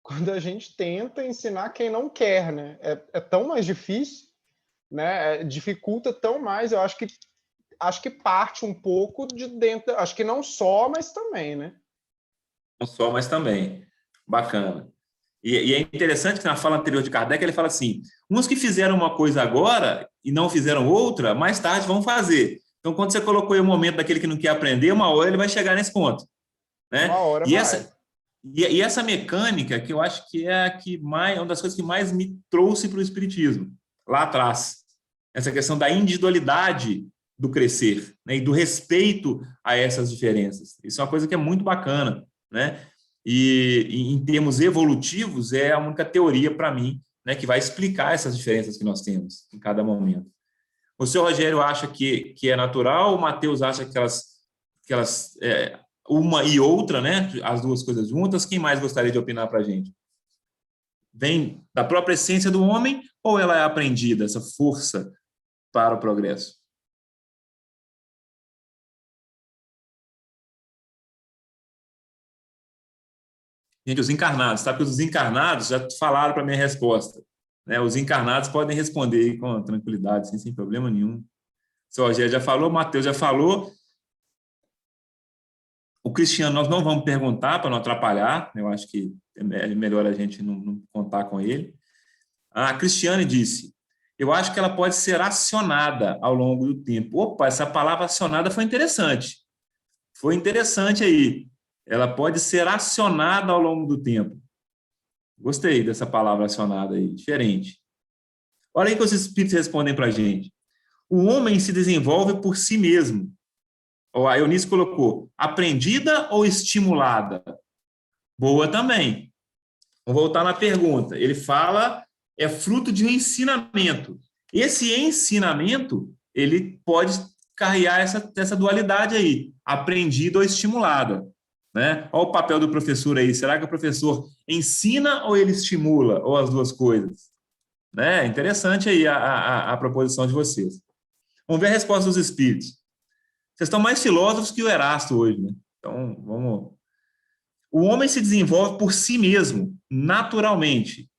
B: quando a gente tenta ensinar quem não quer, né? É tão mais difícil, né? Dificulta tão mais. Eu acho que parte um pouco de dentro, acho que não só, mas também, né?
A: Não só, mas também. Bacana. E é interessante que na fala anterior de Kardec ele fala assim: uns que fizeram uma coisa agora e não fizeram outra, mais tarde vão fazer. Então, quando você colocou aí o momento daquele que não quer aprender, uma hora ele vai chegar nesse ponto,
B: Uma
A: né?
B: hora vai.
A: E essa mecânica que eu acho que é a que mais, uma das coisas que mais me trouxe para o espiritismo lá atrás, essa questão da individualidade do crescer, né? E do respeito a essas diferenças. Isso é uma coisa que é muito bacana, né? E em termos evolutivos, é a única teoria para mim, né, que vai explicar essas diferenças que nós temos em cada momento. O senhor Rogério acha que é natural, o Matheus acha que elas uma e outra, né, as duas coisas juntas. Quem mais gostaria de opinar para a gente? Vem da própria essência do homem ou ela é aprendida, essa força para o progresso? Gente, os encarnados, sabe que os encarnados já falaram para a minha resposta, né? Os encarnados podem responder com tranquilidade, sem problema nenhum. O senhor Rogério já falou, o Matheus já falou. O Cristiano, nós não vamos perguntar para não atrapalhar, eu acho que é melhor a gente não contar com ele. A Cristiane disse: eu acho que ela pode ser acionada ao longo do tempo. Opa, essa palavra acionada foi interessante. Foi interessante aí. Ela pode ser acionada ao longo do tempo. Gostei dessa palavra acionada aí, diferente. Olha aí que os espíritos respondem para a gente. O homem se desenvolve por si mesmo. A Eunice colocou, aprendida ou estimulada? Boa também. Vamos voltar na pergunta. Ele fala, é fruto de um ensinamento. Esse ensinamento, ele pode carregar essa dualidade aí, aprendida ou estimulada. Né? Olha o papel do professor aí. Será que o professor ensina ou ele estimula? Ou as duas coisas? Né? Interessante aí a proposição de vocês. Vamos ver a resposta dos espíritos. Vocês estão mais filósofos que o Erasto hoje, né? Então, vamos... O homem se desenvolve por si mesmo, naturalmente.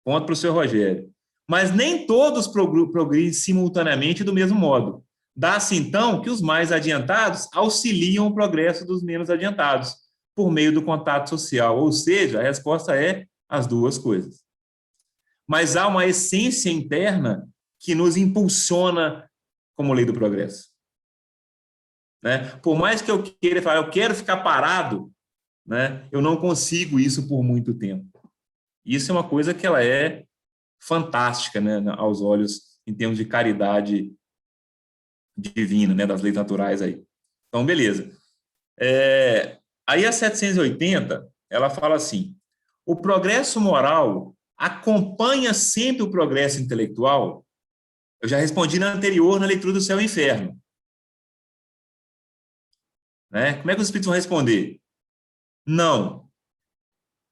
A: Ponto para o senhor Rogério. Mas nem todos progridem simultaneamente do mesmo modo. Dá-se, então, que os mais adiantados auxiliam o progresso dos menos adiantados, por meio do contato social. Ou seja, a resposta é as duas coisas. Mas há uma essência interna que nos impulsiona como lei do progresso. Né? Por mais que eu queira falar, eu quero ficar parado, né? Eu não consigo isso por muito tempo. Isso é uma coisa que ela é fantástica, né, aos olhos, em termos de caridade divina, né, das leis naturais aí. Então, beleza. Aí a 780, ela fala assim, o progresso moral acompanha sempre o progresso intelectual? Eu já respondi na anterior, na leitura do Céu e Inferno. Né? Como é que os espíritos vão responder? Não.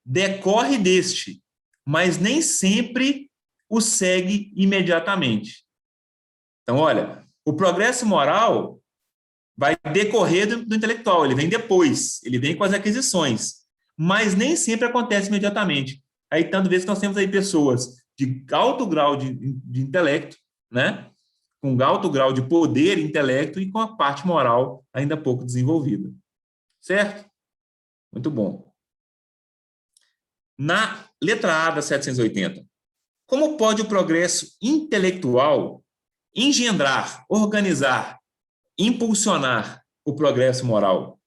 A: Decorre deste, mas nem sempre o segue imediatamente. Então, olha, o progresso moral vai decorrer do intelectual, ele vem depois, ele vem com as aquisições, mas nem sempre acontece imediatamente. Aí, tanto vezes que nós temos aí pessoas de alto grau de intelecto, né? Com alto grau de poder, intelecto e com a parte moral ainda pouco desenvolvida. Certo? Muito bom. Na letra A da 780, como pode o progresso intelectual engendrar, organizar, impulsionar o progresso moral?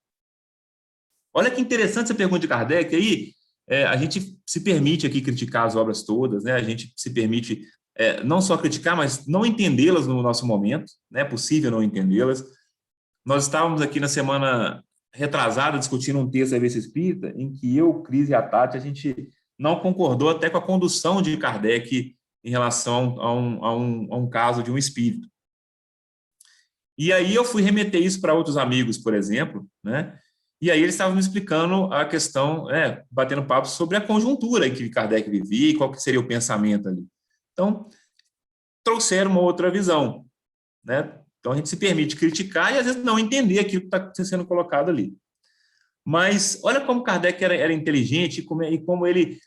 A: Olha que interessante essa pergunta de Kardec aí. A gente se permite aqui criticar as obras todas, né? A gente se permite não só criticar, mas não entendê-las no nosso momento, né? É possível não entendê-las. Nós estávamos aqui na semana retrasada discutindo um texto da Revista Espírita, em que eu, Cris e a Tati, a gente não concordou até com a condução de Kardec em relação a um caso de um espírito. E aí eu fui remeter isso para outros amigos, por exemplo, né? E aí eles estavam me explicando a questão, batendo papo sobre a conjuntura em que Kardec vivia e qual que seria o pensamento ali. Então, trouxeram uma outra visão, né? Então, a gente se permite criticar e, às vezes, não entender aquilo que está sendo colocado ali. Mas olha como Kardec era inteligente e como ele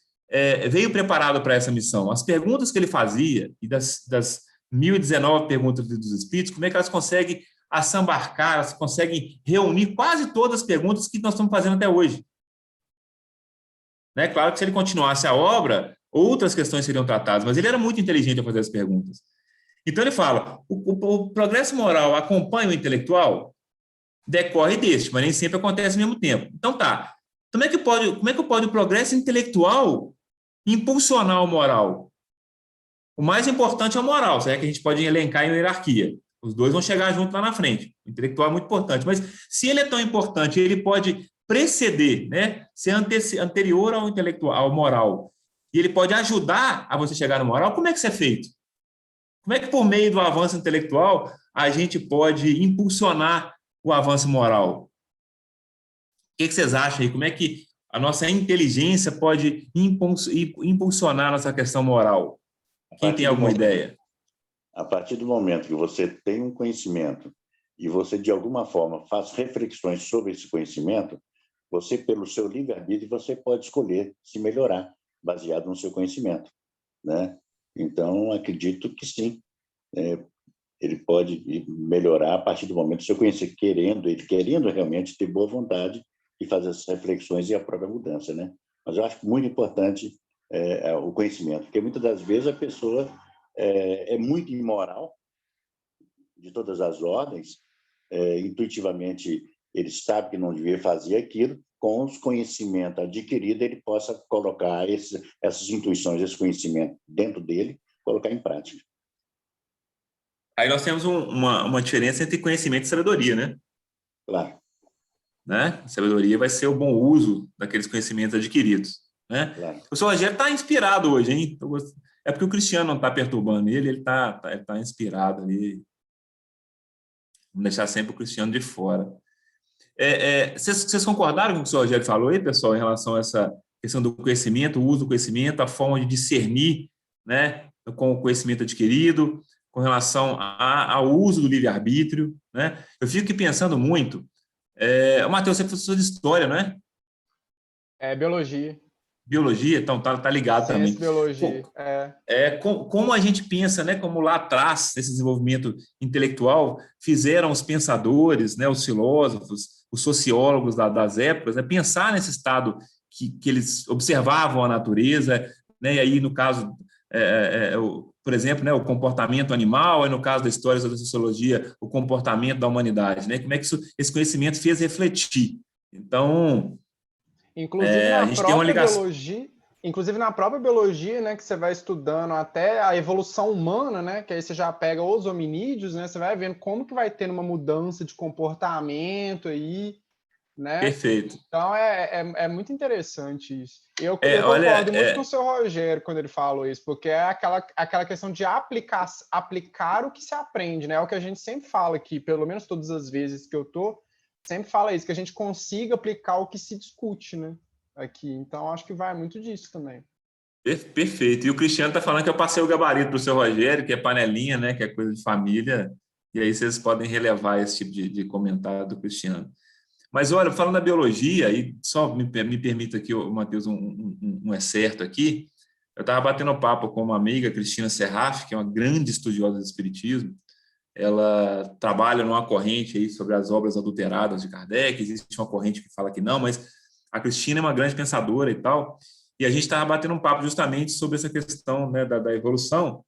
A: veio preparado para essa missão. As perguntas que ele fazia, e das 1019 perguntas dos Espíritos, como é que elas conseguem assambarcar, elas conseguem reunir quase todas as perguntas que nós estamos fazendo até hoje. Né? Claro que se ele continuasse a obra, outras questões seriam tratadas, mas ele era muito inteligente ao fazer as perguntas. Então ele fala, o progresso moral acompanha o intelectual? Decorre deste, mas nem sempre acontece ao mesmo tempo. Então tá, como é que pode o progresso intelectual impulsionar o moral? O mais importante é o moral, certo? Que a gente pode elencar em hierarquia. Os dois vão chegar junto lá na frente. O intelectual é muito importante, mas se ele é tão importante, ele pode preceder, né? Ser anterior ao intelectual, ao moral, e ele pode ajudar a você chegar no moral. Como é que isso é feito? Como é que, por meio do avanço intelectual, a gente pode impulsionar o avanço moral? O que vocês acham aí? Como é que a nossa inteligência pode impulsionar a nossa questão moral? Quem tem alguma ideia?
C: A partir do momento que você tem um conhecimento e você, de alguma forma, faz reflexões sobre esse conhecimento, você, pelo seu livre-arbítrio, você pode escolher se melhorar, baseado no seu conhecimento, né? Então, acredito que sim, ele pode melhorar a partir do momento que você conhecer, querendo realmente ter boa vontade e fazer essas reflexões e a própria mudança, né? Mas eu acho muito importante o conhecimento, porque muitas das vezes a pessoa é muito imoral, de todas as ordens, intuitivamente ele sabe que não devia fazer aquilo, com os conhecimentos adquiridos ele possa colocar essas intuições, esse conhecimento dentro dele, colocar em prática.
A: Aí nós temos uma diferença entre conhecimento e sabedoria, né?
C: Claro.
A: Né? A sabedoria vai ser o bom uso daqueles conhecimentos adquiridos, né?
C: Claro.
A: O senhor Rogério está inspirado hoje, hein? É porque o Cristiano não está perturbando ele está inspirado ali. Vamos deixar sempre o Cristiano de fora. Vocês concordaram com o que o senhor Rogério falou aí, pessoal, em relação a essa questão do conhecimento, o uso do conhecimento, a forma de discernir, né, com o conhecimento adquirido, com relação ao uso do livre-arbítrio, né? Eu fico aqui pensando muito. Matheus, você é professor de história, não é?
B: É biologia.
A: Biologia, então tá ligado também.
B: Biologia.
A: Como a gente pensa, né? Como lá atrás, esse desenvolvimento intelectual, fizeram os pensadores, né? Os filósofos, os sociólogos das épocas, né, pensar nesse estado que eles observavam a natureza, né? E aí, no caso, por exemplo, né, o comportamento animal, e no caso da história da sociologia, o comportamento da humanidade, né? Como é que esse conhecimento fez refletir? Então,
B: inclusive
A: a gente tem uma ligação.
B: Inclusive na própria biologia, né, que você vai estudando até a evolução humana, né, que aí você já pega os hominídeos, né, você vai vendo como que vai tendo uma mudança de comportamento aí, né?
A: Perfeito.
B: Então é muito interessante isso. Eu concordo muito com o seu Rogério quando ele falou isso, porque é aquela questão de aplicar o que se aprende, né? É o que a gente sempre fala aqui, pelo menos todas as vezes que eu tô, sempre fala isso, que a gente consiga aplicar o que se discute, né? Aqui. Então, acho que vai muito disso também.
A: Perfeito. E o Cristiano está falando que eu passei o gabarito para o seu Rogério, que é panelinha, né? Que é coisa de família. E aí vocês podem relevar esse tipo de comentário do Cristiano. Mas, olha, falando da biologia, e só me permita aqui, Matheus, um excerto aqui. Eu estava batendo papo com uma amiga, Cristina Serraf, que é uma grande estudiosa do espiritismo. Ela trabalha numa corrente aí sobre as obras adulteradas de Kardec. Existe uma corrente que fala que não, mas a Cristina é uma grande pensadora e tal. E a gente estava batendo um papo justamente sobre essa questão, né, da evolução.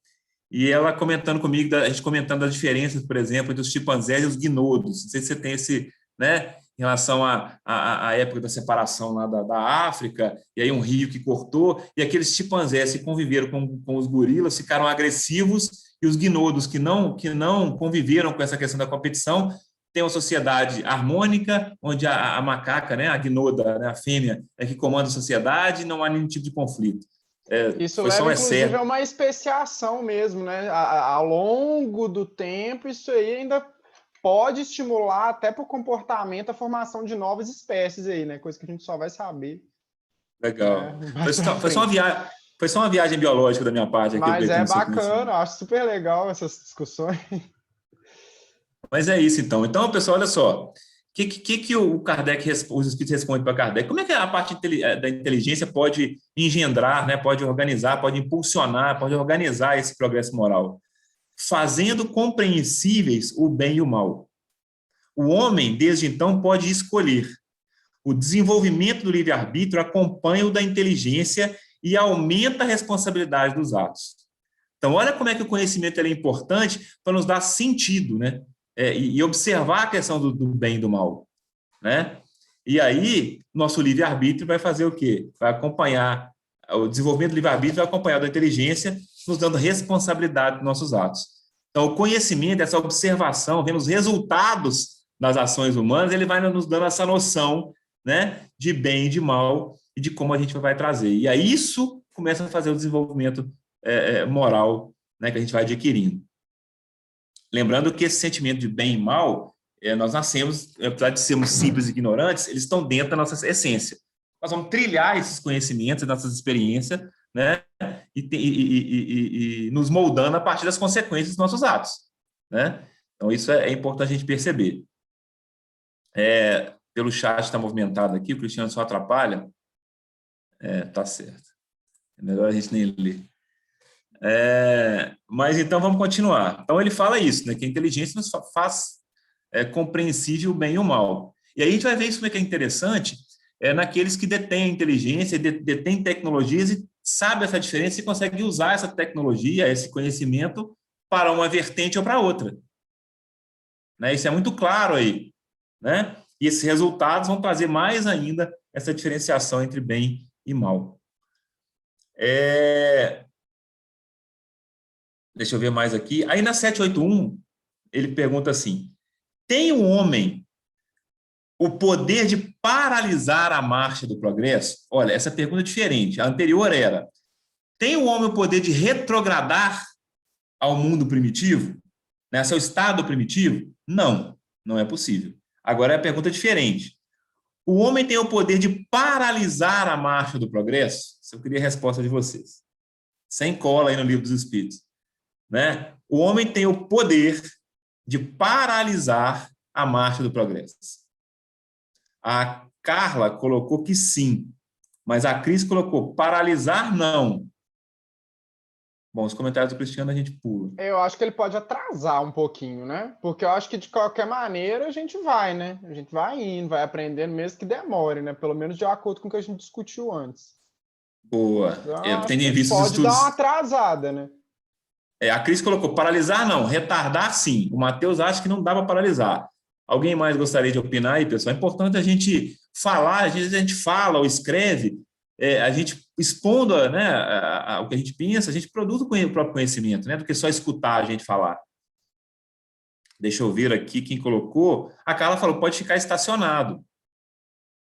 A: E ela comentando comigo, a gente comentando as diferenças, por exemplo, entre os chimpanzés e os guinodos. Não sei se você tem esse, né, em relação à época da separação lá da África, e aí um rio que cortou, e aqueles chimpanzés que conviveram com os gorilas ficaram agressivos, e os guinodos que não conviveram com essa questão da competição têm uma sociedade harmônica, onde a macaca, né, a guinoda, né, a fêmea, é que comanda a sociedade, e não há nenhum tipo de conflito.
B: Isso leva, inclusive, a uma especiação mesmo, né? Ao longo do tempo, isso aí ainda pode estimular, até por comportamento, a formação de novas espécies aí, né? Coisa que a gente só vai saber.
A: Legal. Foi só uma viagem biológica da minha parte. Aqui.
B: Mas é bacana, acho super legal essas discussões.
A: Mas é isso, então. Então, pessoal, olha só. O que o Kardec, os espíritos respondem para Kardec? Como é que a parte da inteligência pode engendrar, né, pode organizar, pode impulsionar, pode organizar esse progresso moral? Fazendo compreensíveis o bem e o mal. O homem, desde então, pode escolher. O desenvolvimento do livre-arbítrio acompanha o da inteligência e aumenta a responsabilidade dos atos. Então, olha como é que o conhecimento é importante para nos dar sentido, né? E observar a questão do bem e do mal, né? E aí, nosso livre-arbítrio vai fazer o quê? Vai acompanhar, o desenvolvimento do livre-arbítrio vai acompanhar da inteligência, nos dando responsabilidade dos nossos atos. Então, o conhecimento, essa observação, vendo os resultados das ações humanas, ele vai nos dando essa noção, né, de bem e de mal e de como a gente vai trazer. E aí isso começa a fazer o desenvolvimento moral, né, que a gente vai adquirindo. Lembrando que esse sentimento de bem e mal, nós nascemos, apesar de sermos simples e ignorantes, eles estão dentro da nossa essência. Nós vamos trilhar esses conhecimentos, nossas experiências, né, e nos moldando a partir das consequências dos nossos atos, né? Então, isso é importante a gente perceber. Pelo chat está movimentado aqui, o Cristiano só atrapalha. Tá certo. É melhor a gente nem ler. Mas então vamos continuar. Então ele fala isso, né, que a inteligência nos faz compreensível o bem e o mal. E aí a gente vai ver isso como é que é interessante naqueles que detêm inteligência, detêm tecnologias e sabem essa diferença e conseguem usar essa tecnologia, esse conhecimento para uma vertente ou para outra. Né? Isso é muito claro aí, né? E esses resultados vão trazer mais ainda essa diferenciação entre bem e mal. Deixa eu ver mais aqui. Aí na 781, ele pergunta assim: tem o homem o poder de paralisar a marcha do progresso? Olha, essa pergunta é diferente. A anterior era: tem o homem o poder de retrogradar ao mundo primitivo? Né, seu estado primitivo? Não, não é possível. Agora é a pergunta diferente. O homem tem o poder de paralisar a marcha do progresso? Eu queria a resposta de vocês. Sem cola aí no Livro dos Espíritos. Né? O homem tem o poder de paralisar a marcha do progresso. A Carla colocou que sim, mas a Cris colocou paralisar não. Bom, os comentários do Cristiano a gente pula.
B: Eu acho que ele pode atrasar um pouquinho, né? Porque eu acho que de qualquer maneira a gente vai, né? A gente vai indo, vai aprendendo, mesmo que demore, né? Pelo menos de acordo com o que a gente discutiu antes.
A: Boa.
B: Eu
A: tenho visto os
B: pode
A: estudos.
B: dar uma atrasada, né?
A: A Cris colocou paralisar não, retardar sim. O Matheus acha que não dá para paralisar. Alguém mais gostaria de opinar aí, pessoal? É importante a gente falar, às vezes a gente fala ou escreve, a gente expondo, né, o que a gente pensa, a gente produz o próprio conhecimento, né, do que só escutar a gente falar. Deixa eu ver aqui quem colocou. A Carla falou, pode ficar estacionado.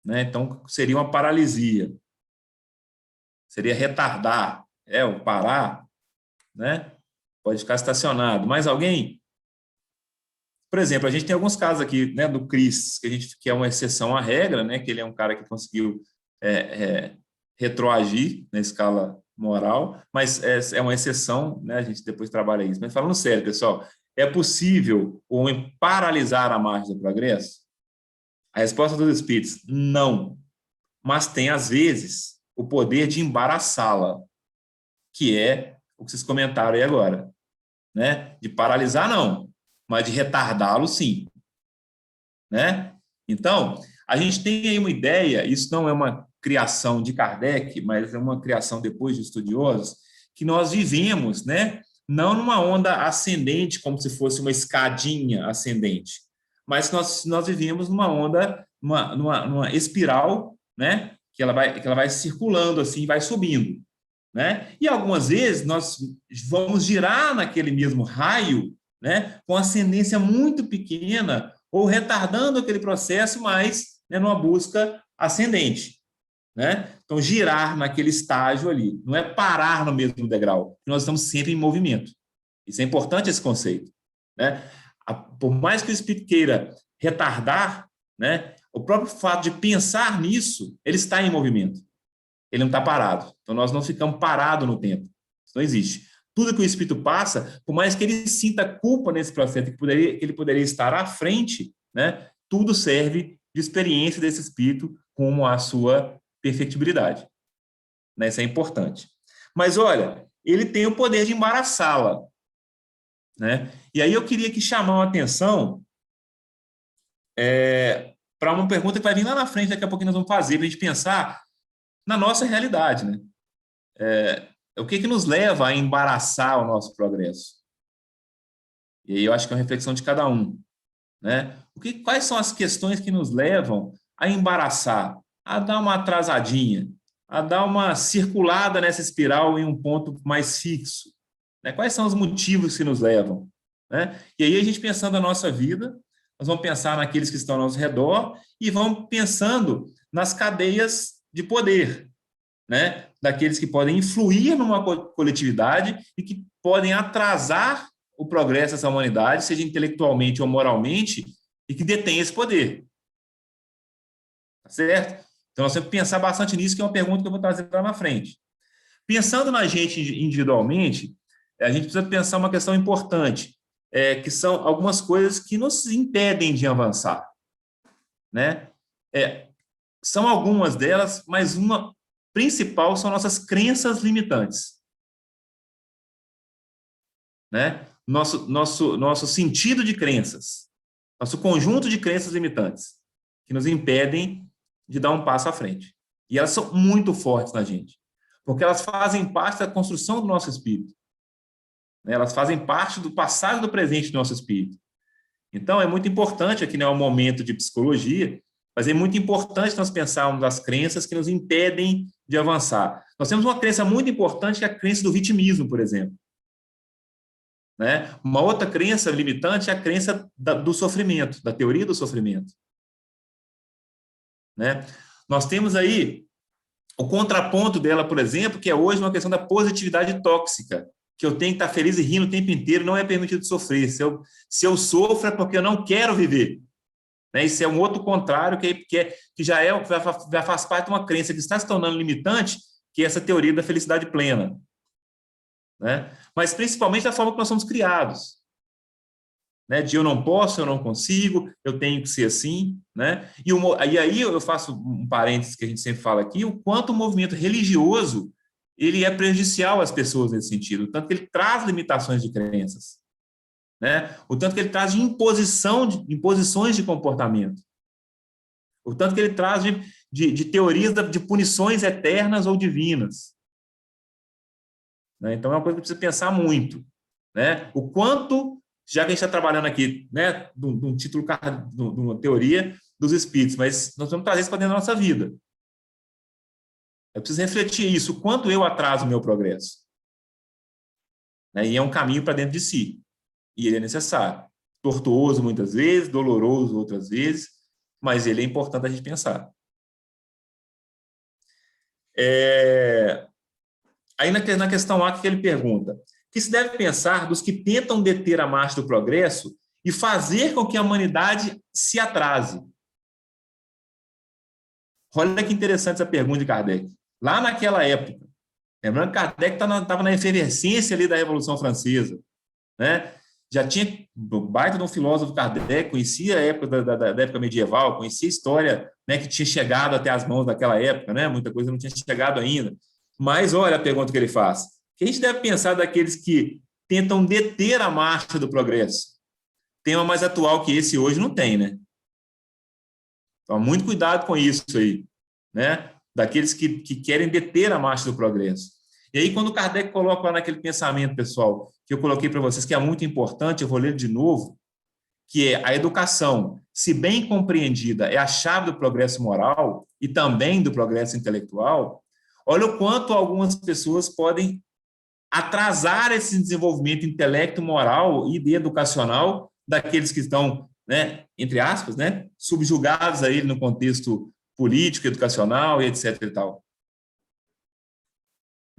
A: Né? Então, seria uma paralisia. Seria retardar, ou parar, né? Pode ficar estacionado. Mais alguém? Por exemplo, a gente tem alguns casos aqui, né, do Cris, que é uma exceção à regra, né, que ele é um cara que conseguiu retroagir na escala moral, mas é uma exceção, né, a gente depois trabalha isso. Mas falando sério, pessoal, é possível o homem paralisar a marcha do progresso? A resposta dos espíritos, não. Mas tem, às vezes, o poder de embaraçá-la, que é o que vocês comentaram aí agora. Né? De paralisar, não, mas de retardá-lo, sim. Né? Então, a gente tem aí uma ideia, isso não é uma criação de Kardec, mas é uma criação depois de estudiosos, que nós vivemos, né, não numa onda ascendente, como se fosse uma escadinha ascendente, mas nós vivemos numa onda, numa espiral, né? Que ela vai circulando assim, vai subindo, né? E algumas vezes nós vamos girar naquele mesmo raio, né? Com ascendência muito pequena ou retardando aquele processo, mas, né, numa busca ascendente, né? Então, girar naquele estágio ali, não é parar no mesmo degrau, nós estamos sempre em movimento. Isso é importante, esse conceito, né? Por mais que o espírito queira retardar, né, o próprio fato de pensar nisso, ele está em movimento. Ele não está parado. Então, nós não ficamos parados no tempo. Isso não existe. Tudo que o espírito passa, por mais que ele sinta culpa nesse processo, que ele poderia estar à frente, né, tudo serve de experiência desse espírito como a sua perfectibilidade. Né, isso é importante. Mas, olha, ele tem o poder de embaraçá-la. Né? E aí eu queria que chamar a atenção para uma pergunta que vai vir lá na frente, daqui a pouquinho nós vamos fazer, para a gente pensar na nossa realidade. Né? O que nos leva a embaraçar o nosso progresso? E aí eu acho que é uma reflexão de cada um. Né? Quais são as questões que nos levam a embaraçar, a dar uma atrasadinha, a dar uma circulada nessa espiral em um ponto mais fixo? Né? Quais são os motivos que nos levam? Né? E aí a gente pensando na nossa vida, nós vamos pensar naqueles que estão ao nosso redor e vamos pensando nas cadeias de poder, né? Daqueles que podem influir numa coletividade e que podem atrasar o progresso dessa humanidade, seja intelectualmente ou moralmente, e que detém esse poder. Tá certo? Então, nós temos que pensar bastante nisso, que é uma pergunta que eu vou trazer lá na frente. Pensando na gente individualmente, a gente precisa pensar uma questão importante, que são algumas coisas que nos impedem de avançar. Né? São algumas delas, mas uma principal são nossas crenças limitantes. Né? Nosso sentido de crenças, nosso conjunto de crenças limitantes, que nos impedem de dar um passo à frente. E elas são muito fortes na gente, porque elas fazem parte da construção do nosso espírito. Elas fazem parte do passado e do presente do nosso espírito. Então, é muito importante, aqui não é um momento de psicologia, mas é muito importante nós pensarmos nas crenças que nos impedem de avançar. Nós temos uma crença muito importante, que é a crença do vitimismo, por exemplo. Né? Uma outra crença limitante é a crença do sofrimento, da teoria do sofrimento. Né? Nós temos aí o contraponto dela, por exemplo, que é hoje uma questão da positividade tóxica, que eu tenho que estar feliz e rindo o tempo inteiro, não é permitido sofrer. Se eu sofro é porque eu não quero viver. Né? Isso é um outro contrário, que já faz parte de uma crença que está se tornando limitante, que é essa teoria da felicidade plena. Né? Mas principalmente da forma que nós somos criados. Né? De eu não posso, eu não consigo, eu tenho que ser assim. Né? E aí eu faço um parênteses que a gente sempre fala aqui, o quanto o movimento religioso ele é prejudicial às pessoas nesse sentido, o tanto que ele traz limitações de crenças, né? O tanto que ele traz de imposições de comportamento, o tanto que ele traz de teorias de punições eternas ou divinas. Né? Então, é uma coisa que precisa pensar muito. Né? O quanto, já que a gente está trabalhando aqui, né, de um título, de uma teoria dos espíritos, mas nós vamos trazer isso para dentro da nossa vida. Eu preciso refletir isso, o quanto eu atraso o meu progresso. Né? E é um caminho para dentro de si. E ele é necessário. Tortuoso muitas vezes, doloroso outras vezes, mas ele é importante a gente pensar. Aí na questão A, que ele pergunta, que se deve pensar dos que tentam deter a marcha do progresso e fazer com que a humanidade se atrase? Olha que interessante essa pergunta de Kardec. Lá naquela época, lembrando que Kardec estava na efervescência ali da Revolução Francesa, né? Já tinha baita de um filósofo Kardec, conhecia a época da época medieval, conhecia a história, né, que tinha chegado até as mãos daquela época, né? Muita coisa não tinha chegado ainda. Mas olha a pergunta que ele faz. O que a gente deve pensar daqueles que tentam deter a marcha do progresso? Tema mais atual que esse hoje não tem, né? Então, muito cuidado com isso aí, né? Daqueles que querem deter a marcha do progresso. E aí, quando Kardec coloca lá naquele pensamento, pessoal, que eu coloquei para vocês, que é muito importante, eu vou ler de novo, que é a educação, se bem compreendida, é a chave do progresso moral e também do progresso intelectual, olha o quanto algumas pessoas podem atrasar esse desenvolvimento intelecto-moral e educacional daqueles que estão, né, entre aspas, né, subjugados a ele no contexto político, educacional e etc. e tal.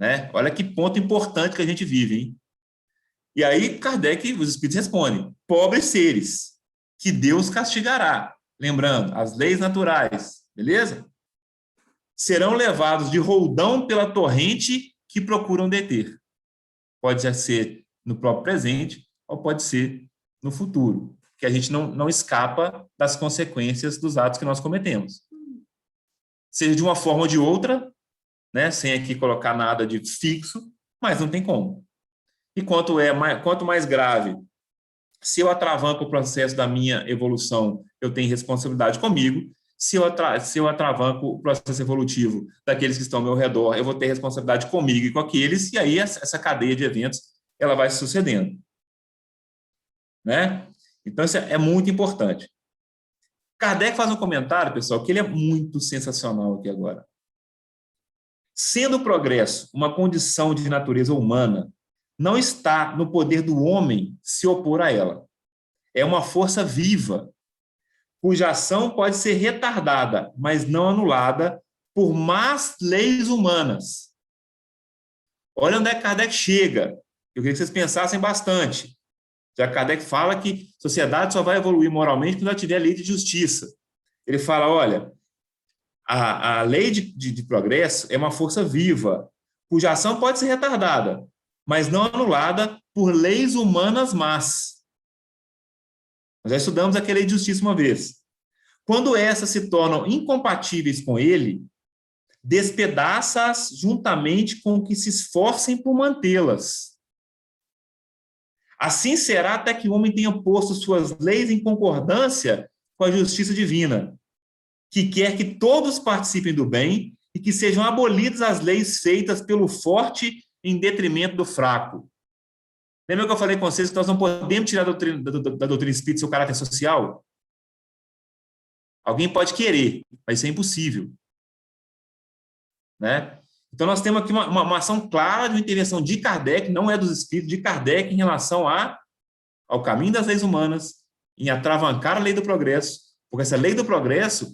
A: Né? Olha que ponto importante que a gente vive, hein? E aí Kardec, os espíritos respondem: pobres seres, que Deus castigará. Lembrando, as leis naturais, beleza? Serão levados de roldão pela torrente que procuram deter. Pode ser no próprio presente ou pode ser no futuro, que a gente não escapa das consequências dos atos que nós cometemos. Seja de uma forma ou de outra, né, sem aqui colocar nada de fixo, mas não tem como. E quanto mais grave, se eu atravanco o processo da minha evolução, eu tenho responsabilidade comigo. Se eu atravanco o processo evolutivo daqueles que estão ao meu redor, eu vou ter responsabilidade comigo e com aqueles, e aí essa cadeia de eventos ela vai se sucedendo. Né? Então, isso é muito importante. Kardec faz um comentário, pessoal, que ele é muito sensacional aqui agora. Sendo o progresso uma condição de natureza humana, não está no poder do homem se opor a ela. É uma força viva, cuja ação pode ser retardada, mas não anulada, por más leis humanas. Olha onde é que Kardec chega. Eu queria que vocês pensassem bastante. Já Kardec fala que a sociedade só vai evoluir moralmente quando ela tiver lei de justiça. Ele fala, olha, a lei de progresso é uma força viva, cuja ação pode ser retardada, mas não anulada por leis humanas más. Nós já estudamos aqui a lei de justiça uma vez. Quando essas se tornam incompatíveis com ele, despedaça-as juntamente com que se esforcem por mantê-las. Assim será até que o homem tenha posto suas leis em concordância com a justiça divina, que quer que todos participem do bem e que sejam abolidas as leis feitas pelo forte em detrimento do fraco. Lembra que eu falei com vocês que nós não podemos tirar da doutrina espírita seu caráter social? Alguém pode querer, mas isso é impossível. Né? Então, nós temos aqui uma ação clara de uma intervenção de Kardec, não é dos espíritos, de Kardec em relação ao caminho das leis humanas, em atravancar a lei do progresso, porque essa lei do progresso,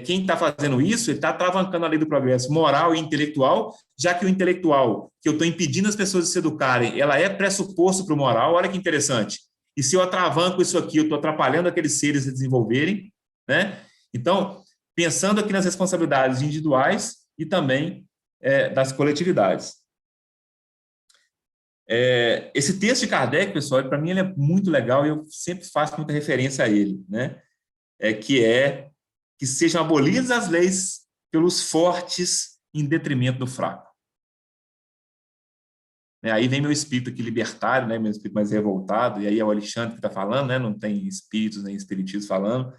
A: quem está fazendo isso, ele está atravancando a lei do progresso moral e intelectual, já que o intelectual, que eu estou impedindo as pessoas de se educarem, ela é pressuposto para o moral, olha que interessante. E se eu atravanco isso aqui, eu estou atrapalhando aqueles seres a se desenvolverem, né? Então, pensando aqui nas responsabilidades individuais e também das coletividades. Esse texto de Kardec, pessoal, para mim ele é muito legal e eu sempre faço muita referência a ele, né? Que sejam abolidas as leis pelos fortes em detrimento do fraco. Aí vem meu espírito aqui libertário, né? Meu espírito mais revoltado, e aí é o Alexandre que está falando, né? Não tem espíritos nem espiritismo falando.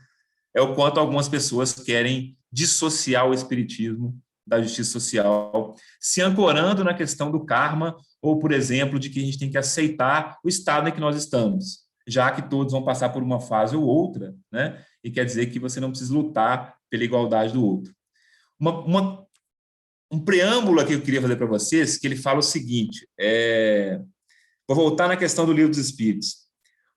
A: É o quanto algumas pessoas querem dissociar o espiritismo da justiça social, se ancorando na questão do karma, ou, por exemplo, de que a gente tem que aceitar o estado em que nós estamos, já que todos vão passar por uma fase ou outra, né? E quer dizer que você não precisa lutar pela igualdade do outro. Um preâmbulo que eu queria fazer para vocês, que ele fala o seguinte, vou voltar na questão do Livro dos Espíritos.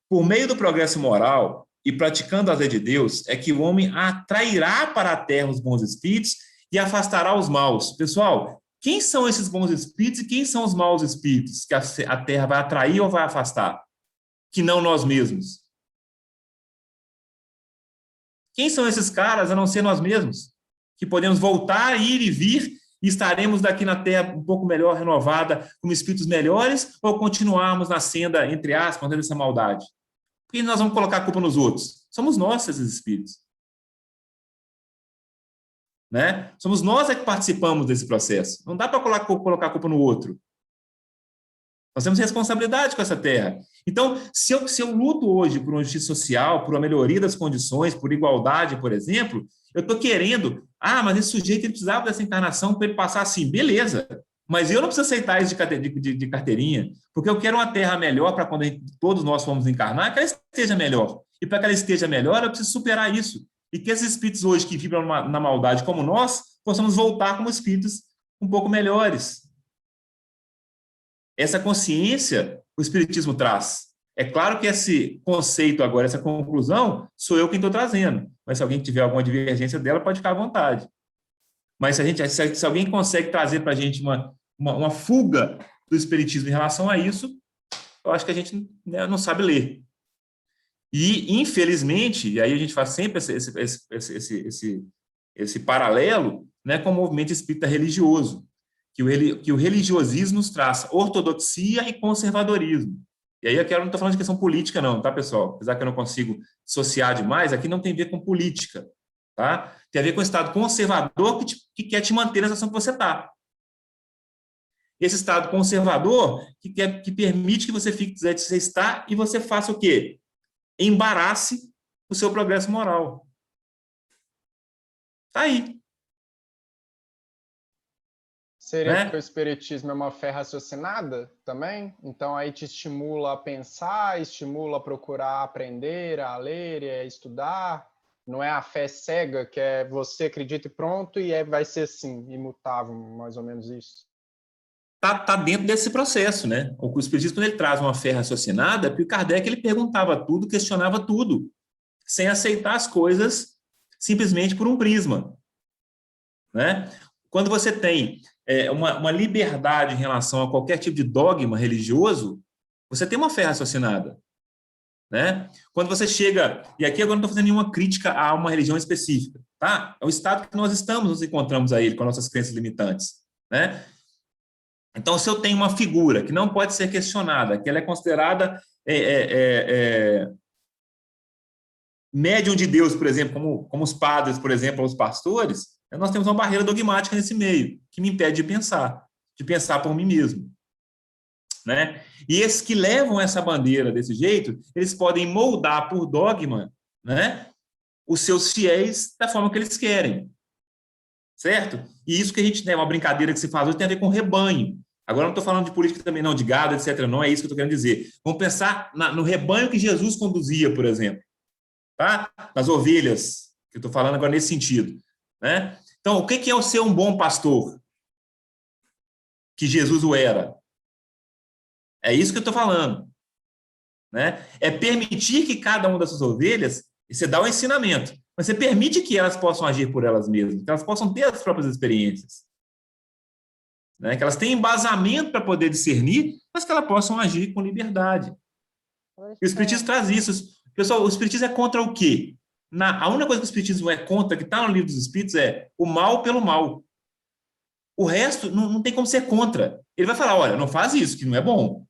A: Por meio do progresso moral e praticando a lei de Deus, é que o homem atrairá para a terra os bons espíritos e afastará os maus. Pessoal, quem são esses bons espíritos e quem são os maus espíritos que a terra vai atrair ou vai afastar? Que não nós mesmos. Quem são esses caras, a não ser nós mesmos? Que podemos voltar, ir e vir, e estaremos daqui na terra um pouco melhor, renovada, com espíritos melhores, ou continuarmos na senda, entre aspas, dessa maldade? Por que nós vamos colocar a culpa nos outros? Somos nós esses espíritos. Né? Somos nós que participamos desse processo. Não dá para colocar a culpa no outro. Nós temos responsabilidade com essa terra. Então, se eu luto hoje por uma justiça social, por uma melhoria das condições, por igualdade, por exemplo, eu estou querendo, mas esse sujeito ele precisava dessa encarnação para ele passar assim, beleza. Mas eu não preciso aceitar isso de carteirinha, porque eu quero uma terra melhor para quando todos nós formos encarnar, que ela esteja melhor. E para que ela esteja melhor, eu preciso superar isso. E que esses espíritos hoje que vibram na maldade como nós, possamos voltar como espíritos um pouco melhores. Essa consciência o Espiritismo traz. É claro que esse conceito agora, essa conclusão, sou eu quem estou trazendo. Mas se alguém tiver alguma divergência dela, pode ficar à vontade. Mas se alguém consegue trazer para a gente uma fuga do Espiritismo em relação a isso, eu acho que a gente, né, não sabe ler. E, infelizmente, e aí a gente faz sempre esse paralelo, né, com o movimento espírita religioso, que o religiosismo nos traz ortodoxia e conservadorismo. E aí eu não estou falando de questão política não, tá, pessoal? Apesar que eu não consigo associar demais, aqui não tem a ver com política, tá? Tem a ver com o Estado conservador que quer te manter na situação que você está. Esse Estado conservador que permite que você fique do jeito que você está e você faça o quê? Embarace o seu progresso moral. Está aí.
B: Seria que o espiritismo é uma fé raciocinada também? Então aí te estimula a pensar, estimula a procurar aprender, a ler e a estudar. Não é a fé cega, que é você acredita e pronto, e vai ser assim, imutável, mais ou menos isso.
A: Tá dentro desse processo, né? O espiritismo, quando ele traz uma fé raciocinada, porque o Kardec ele perguntava tudo, questionava tudo, sem aceitar as coisas simplesmente por um prisma, né? Quando você tem uma liberdade em relação a qualquer tipo de dogma religioso, você tem uma fé raciocinada, né? Quando você chega, e aqui agora não estou fazendo nenhuma crítica a uma religião específica, tá? É o estado que nós nos encontramos a ele, com nossas crenças limitantes, né? Então, se eu tenho uma figura que não pode ser questionada, que ela é considerada médium de Deus, por exemplo, como os padres, por exemplo, ou os pastores, nós temos uma barreira dogmática nesse meio, que me impede de pensar por mim mesmo, né? E esses que levam essa bandeira desse jeito, eles podem moldar por dogma, né, os seus fiéis da forma que eles querem, certo? E isso que a gente tem, uma brincadeira que se faz hoje, tem a ver com rebanho. Agora não estou falando de política também, não, de gado, etc. Não é isso que eu estou querendo dizer. Vamos pensar no rebanho que Jesus conduzia, por exemplo, tá? Nas ovelhas, que eu estou falando agora nesse sentido, né? Então, o que é o ser um bom pastor? Que Jesus o era. É isso que eu estou falando, né? É permitir que cada uma dessas ovelhas, e você dá o ensinamento, mas você permite que elas possam agir por elas mesmas, que elas possam ter as próprias experiências, né? Que elas tenham embasamento para poder discernir, mas que elas possam agir com liberdade. E o Espiritismo traz isso. Pessoal, o Espiritismo é contra o quê? A única coisa que o Espiritismo é contra, que está no Livro dos Espíritos, é o mal pelo mal. O resto não tem como ser contra. Ele vai falar, olha, não faz isso, que não é bom,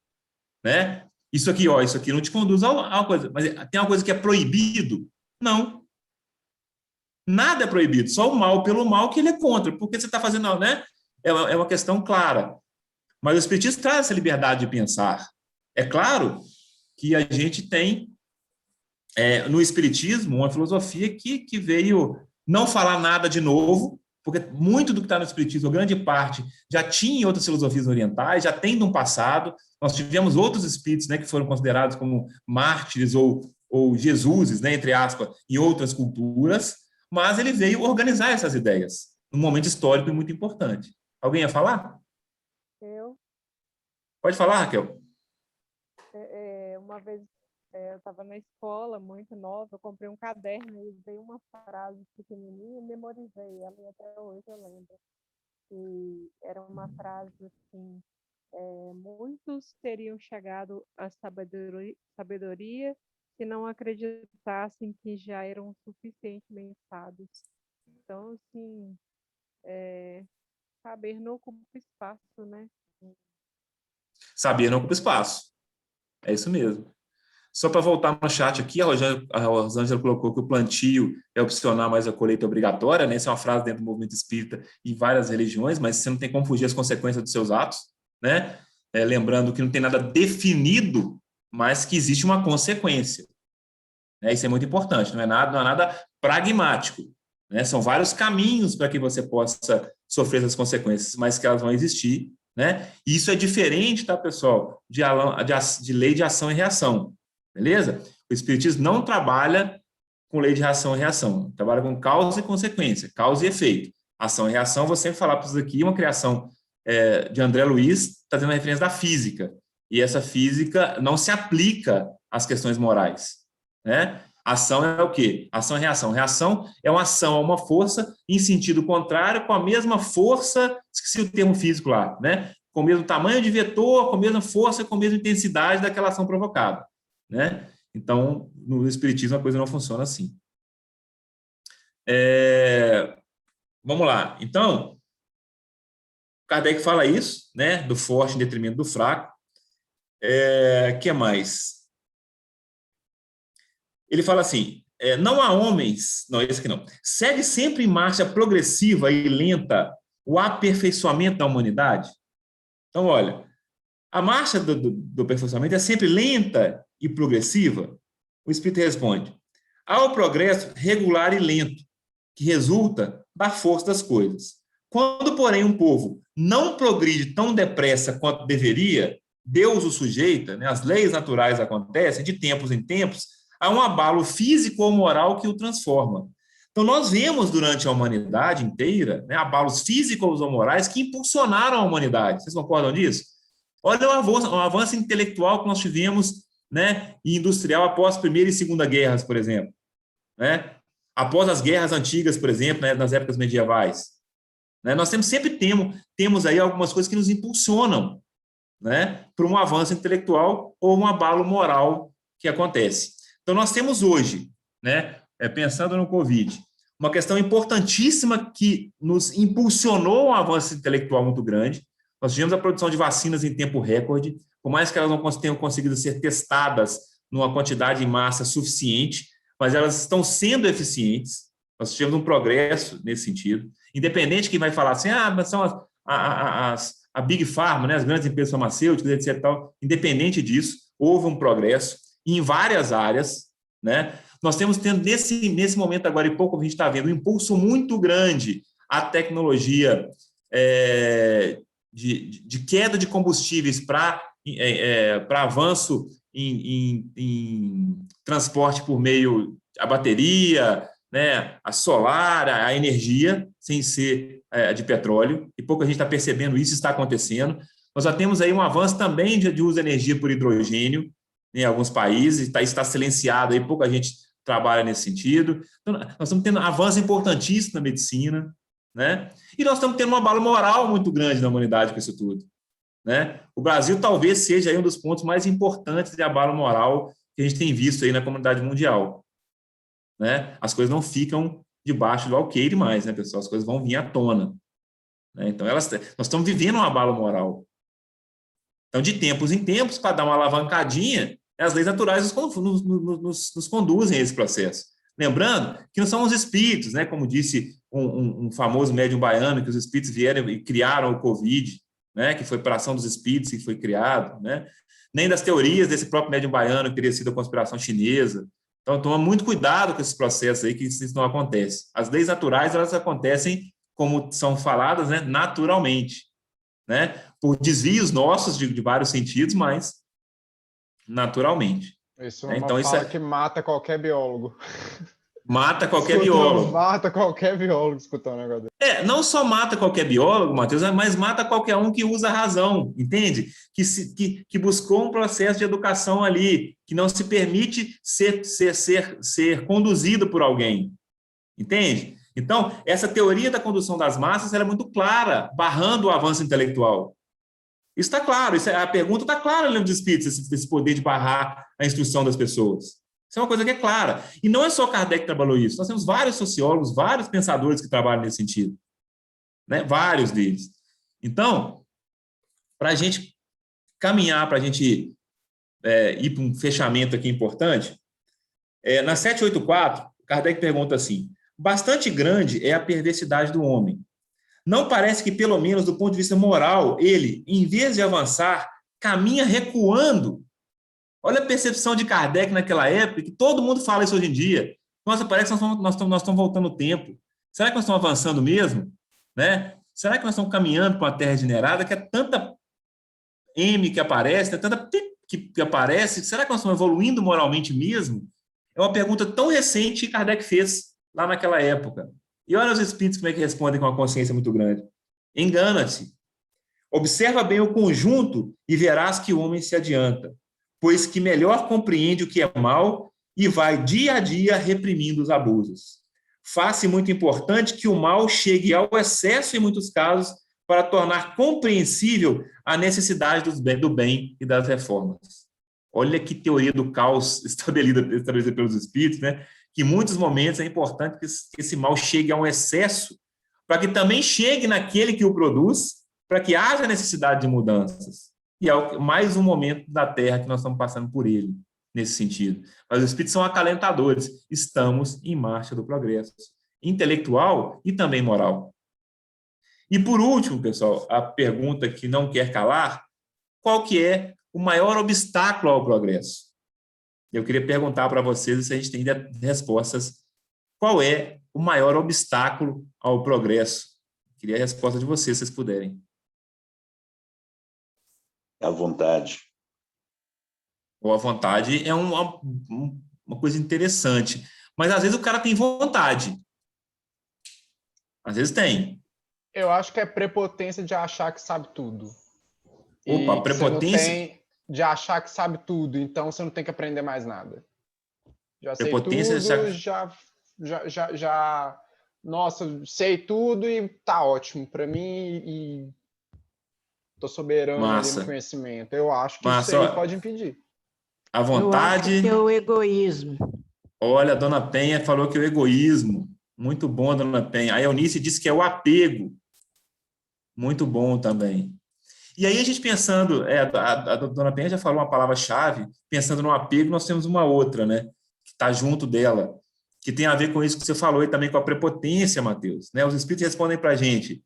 A: né? Isso aqui não te conduz a uma coisa. Mas tem uma coisa que é proibido? Não. Nada é proibido, só o mal pelo mal que ele é contra, porque você está fazendo, né? É uma questão clara. Mas o Espiritismo traz essa liberdade de pensar. É claro que a gente tem, no Espiritismo, uma filosofia que veio não falar nada de novo, porque muito do que está no Espiritismo, grande parte, já tinha em outras filosofias orientais, já tem de um passado. Nós tivemos outros espíritos, né, que foram considerados como mártires ou Jesuses, né, entre aspas, em outras culturas, mas ele veio organizar essas ideias, num momento histórico muito importante. Alguém ia falar?
D: Eu.
A: Pode falar, Raquel.
D: Uma vez eu estava na escola, muito nova, eu comprei um caderno e veio uma frase pequenininha e memorizei ela, e até hoje eu lembro. E era uma frase assim, muitos teriam chegado à sabedoria se não acreditassem que já eram suficientemente sábios. Então, assim, saber não ocupa espaço, né?
A: Saber não ocupa espaço. É isso mesmo. Só para voltar no chat aqui, a Rosângela colocou que o plantio é opcional, mas a colheita é obrigatória, né? Essa é uma frase dentro do movimento espírita e várias religiões, mas você não tem como fugir as consequências dos seus atos, né? Lembrando que não tem nada definido, mas que existe uma consequência. Isso é muito importante, não é nada pragmático, né? São vários caminhos para que você possa sofrer essas consequências, mas que elas vão existir, né? E isso é diferente, tá, pessoal, de lei de ação e reação, beleza? O Espiritismo não trabalha com lei de ação e reação, trabalha com causa e consequência, causa e efeito. Ação e reação, vou sempre falar para vocês aqui, uma criação de André Luiz, trazendo a referência da física, e essa física não se aplica às questões morais, né? Ação é o quê? Ação e reação. Reação é uma ação a uma força em sentido contrário, com a mesma força, esqueci o termo físico lá, né? Com o mesmo tamanho de vetor, com a mesma força, com a mesma intensidade daquela ação provocada, né? Então, no Espiritismo, a coisa não funciona assim. Vamos lá. Então, Kardec fala isso, né? Do forte em detrimento do fraco. Que mais? Ele fala assim, não há homens... Não, esse aqui não. Segue sempre em marcha progressiva e lenta o aperfeiçoamento da humanidade? Então, olha, a marcha do aperfeiçoamento é sempre lenta e progressiva? O Espírito responde, há o progresso regular e lento, que resulta da força das coisas. Quando, porém, um povo não progride tão depressa quanto deveria, Deus o sujeita, né, as leis naturais acontecem, de tempos em tempos, há um abalo físico ou moral que o transforma. Então, nós vemos durante a humanidade inteira, né, abalos físicos ou morais que impulsionaram a humanidade. Vocês concordam disso? Olha o avanço intelectual que nós tivemos, né, e industrial após a Primeira e Segunda Guerras, por exemplo, né? Após as guerras antigas, por exemplo, né, nas épocas medievais. Né? Nós sempre temos aí algumas coisas que nos impulsionam, né, para um avanço intelectual ou um abalo moral que acontece. Então, nós temos hoje, né, pensando no Covid, uma questão importantíssima que nos impulsionou um avanço intelectual muito grande. Nós tivemos a produção de vacinas em tempo recorde, por mais que elas não tenham conseguido ser testadas numa quantidade em massa suficiente, mas elas estão sendo eficientes. Nós tivemos um progresso nesse sentido. Independente que vai falar assim, mas são a Big Pharma, né, as grandes empresas farmacêuticas, etc. Tal. Independente disso, houve um progresso em várias áreas, né? Nós temos tendo nesse momento agora, e pouco a gente está vendo, um impulso muito grande à tecnologia de queda de combustíveis para avanço em transporte por meio a bateria, né, a solar, a energia, sem ser de petróleo, e pouco a gente está percebendo isso, está acontecendo. Nós já temos aí um avanço também de uso de energia por hidrogênio em alguns países, está silenciado, aí pouca gente trabalha nesse sentido. Então, nós estamos tendo avanço importantíssimo na medicina, né? E nós estamos tendo um abalo moral muito grande na humanidade com isso tudo, né? O Brasil talvez seja aí um dos pontos mais importantes de abalo moral que a gente tem visto aí na comunidade mundial, né? As coisas não ficam debaixo do alqueire mais, né, pessoal? As coisas vão vir à tona, né? Então, nós estamos vivendo um abalo moral. Então, de tempos em tempos, para dar uma alavancadinha, as leis naturais nos conduzem a esse processo. Lembrando que não são os espíritos, né? Como disse um famoso médium baiano, que os espíritos vieram e criaram o Covid, né? Que foi por ação dos espíritos que foi criado, né? Nem das teorias desse próprio médium baiano, que teria sido a conspiração chinesa. Então, toma muito cuidado com esses processos aí, que isso não acontece. As leis naturais, elas acontecem, como são faladas, né? Naturalmente, né? Por desvios nossos de vários sentidos, mas naturalmente.
B: Isso é uma fala que mata qualquer biólogo.
A: Mata qualquer biólogo.
B: Mata qualquer biólogo escutando o negócio dele.
A: Não só mata qualquer biólogo, Matheus, mas mata qualquer um que usa a razão, entende? Que buscou um processo de educação ali, que não se permite ser conduzido por alguém, entende? Então, essa teoria da condução das massas era muito clara, barrando o avanço intelectual. Isso está claro, a pergunta está clara no livro dos Espíritos, esse poder de barrar a instrução das pessoas. Isso é uma coisa que é clara. E não é só Kardec que trabalhou isso, nós temos vários sociólogos, vários pensadores que trabalham nesse sentido, né? Vários deles. Então, para a gente caminhar, para a gente ir para um fechamento aqui importante, na 784, Kardec pergunta assim, bastante grande é a perversidade do homem. Não parece que, pelo menos do ponto de vista moral, ele, em vez de avançar, caminha recuando? Olha a percepção de Kardec naquela época, que todo mundo fala isso hoje em dia. Nossa, parece que nós estamos voltando o tempo. Será que nós estamos avançando mesmo? Né? Será que nós estamos caminhando para uma Terra regenerada, que é tanta M que aparece, né, tanta P que aparece? Será que nós estamos evoluindo moralmente mesmo? É uma pergunta tão recente que Kardec fez lá naquela época. E olha os espíritos como é que respondem com uma consciência muito grande. Engana-te. Observa bem o conjunto e verás que o homem se adianta, pois que melhor compreende o que é mal e vai dia a dia reprimindo os abusos. Faz-se muito importante que o mal chegue ao excesso em muitos casos para tornar compreensível a necessidade do bem e das reformas. Olha que teoria do caos estabelecida pelos espíritos, né? Que em muitos momentos é importante que esse mal chegue a um excesso para que também chegue naquele que o produz, para que haja necessidade de mudanças. E é mais um momento da Terra que nós estamos passando por ele, nesse sentido. Mas os espíritos são acalentadores. Estamos em marcha do progresso, intelectual e também moral. E por último, pessoal, a pergunta que não quer calar, qual que é o maior obstáculo ao progresso? Eu queria perguntar para vocês se a gente tem respostas. Qual é o maior obstáculo ao progresso? Queria a resposta de vocês, se vocês puderem.
C: A vontade.
A: Ou a vontade é uma coisa interessante. Mas às vezes o cara tem vontade. Às vezes tem.
B: Eu acho que é prepotência de achar que sabe tudo.
A: Opa,
B: E
A: prepotência.
B: você não tem de achar que sabe tudo, então você não tem que aprender mais nada. Já sei
A: Prepotência
B: tudo, já nossa, sei tudo e tá ótimo para mim e tô soberano ali no conhecimento. Eu acho que isso aí pode impedir.
A: A vontade.
E: Eu acho que é o egoísmo.
A: Olha, a dona Penha falou que é o egoísmo. Muito bom, dona Penha. A Eunice disse que é o apego. Muito bom também. E aí a gente pensando, a dona Penha já falou uma palavra-chave, pensando no apego, nós temos uma outra, né? Que está junto dela, que tem a ver com isso que você falou e também com a prepotência, Mateus. Né? Os espíritos respondem para a gente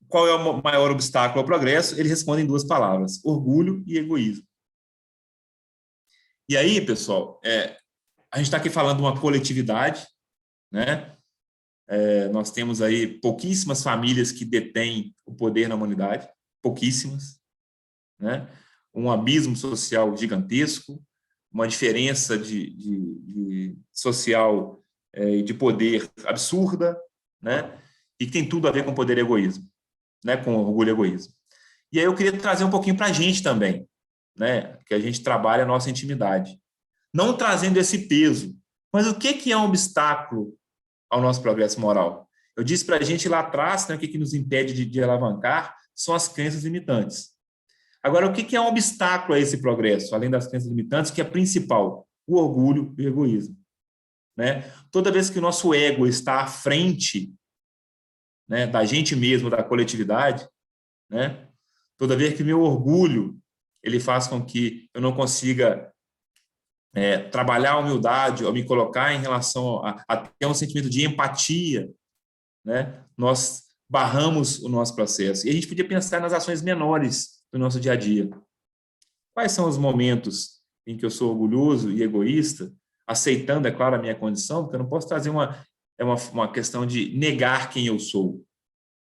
A: qual é o maior obstáculo ao progresso. Eles respondem em duas palavras: orgulho e egoísmo. E aí, pessoal, a gente está aqui falando de uma coletividade, né? Nós temos aí pouquíssimas famílias que detêm o poder na humanidade, pouquíssimas, né? Um abismo social gigantesco, uma diferença de social e de poder absurda, né? E que tem tudo a ver com poder e egoísmo, né? Com orgulho e egoísmo. E aí eu queria trazer um pouquinho para a gente também, né? Que a gente trabalha a nossa intimidade. Não trazendo esse peso, mas o que é um obstáculo ao nosso progresso moral? Eu disse para a gente lá atrás, né, o que nos impede de alavancar são as crenças limitantes. Agora, o que é um obstáculo a esse progresso, além das crenças limitantes, que é principal? O orgulho e o egoísmo. Né? Toda vez que o nosso ego está à frente, né, da gente mesmo, da coletividade, né, toda vez que o meu orgulho ele faz com que eu não consiga trabalhar a humildade ou me colocar em relação a ter um sentimento de empatia, né, nós barramos o nosso processo. E a gente podia pensar nas ações menores do nosso dia a dia. Quais são os momentos em que eu sou orgulhoso e egoísta, aceitando, é claro, a minha condição, porque eu não posso trazer uma questão de negar quem eu sou,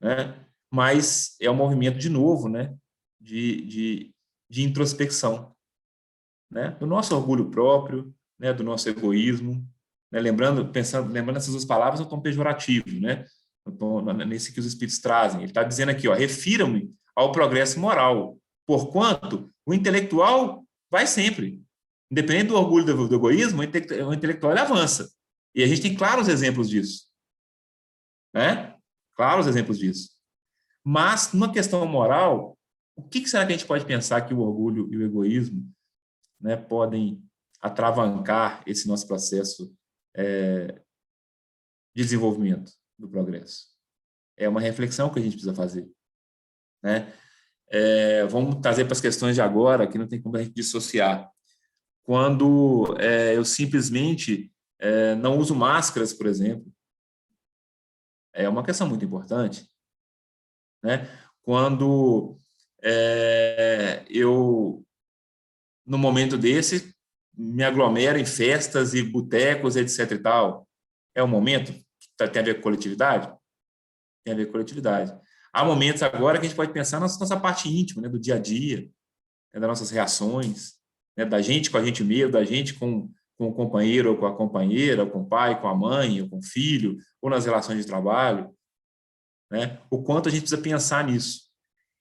A: né? Mas é um movimento, de novo, né, de introspecção, né, do nosso orgulho próprio, né, do nosso egoísmo, né, lembrando essas duas palavras no tom pejorativo, né, nesse que os espíritos trazem. Ele está dizendo aqui, refira-me ao progresso moral, porquanto o intelectual vai sempre, independente do orgulho do egoísmo, o intelectual ele avança. E a gente tem claros exemplos disso, né? Claros exemplos disso. Mas, numa questão moral, o que será que a gente pode pensar que o orgulho e o egoísmo, né, podem atravancar esse nosso processo de desenvolvimento do progresso? É uma reflexão que a gente precisa fazer, né? Vamos trazer para as questões de agora, que não tem como a gente dissociar. Quando eu simplesmente não uso máscaras, por exemplo, é uma questão muito importante, né? Quando eu, no momento desse, me aglomero em festas e botecos, etc. e tal, é um momento que tem a ver com coletividade? tem a ver com coletividade. Há momentos agora que a gente pode pensar na nossa parte íntima, né, do dia a dia, né, das nossas reações, né, da gente com a gente mesmo, da gente com o companheiro ou com a companheira, ou com o pai, com a mãe, ou com o filho, ou nas relações de trabalho, né, o quanto a gente precisa pensar nisso.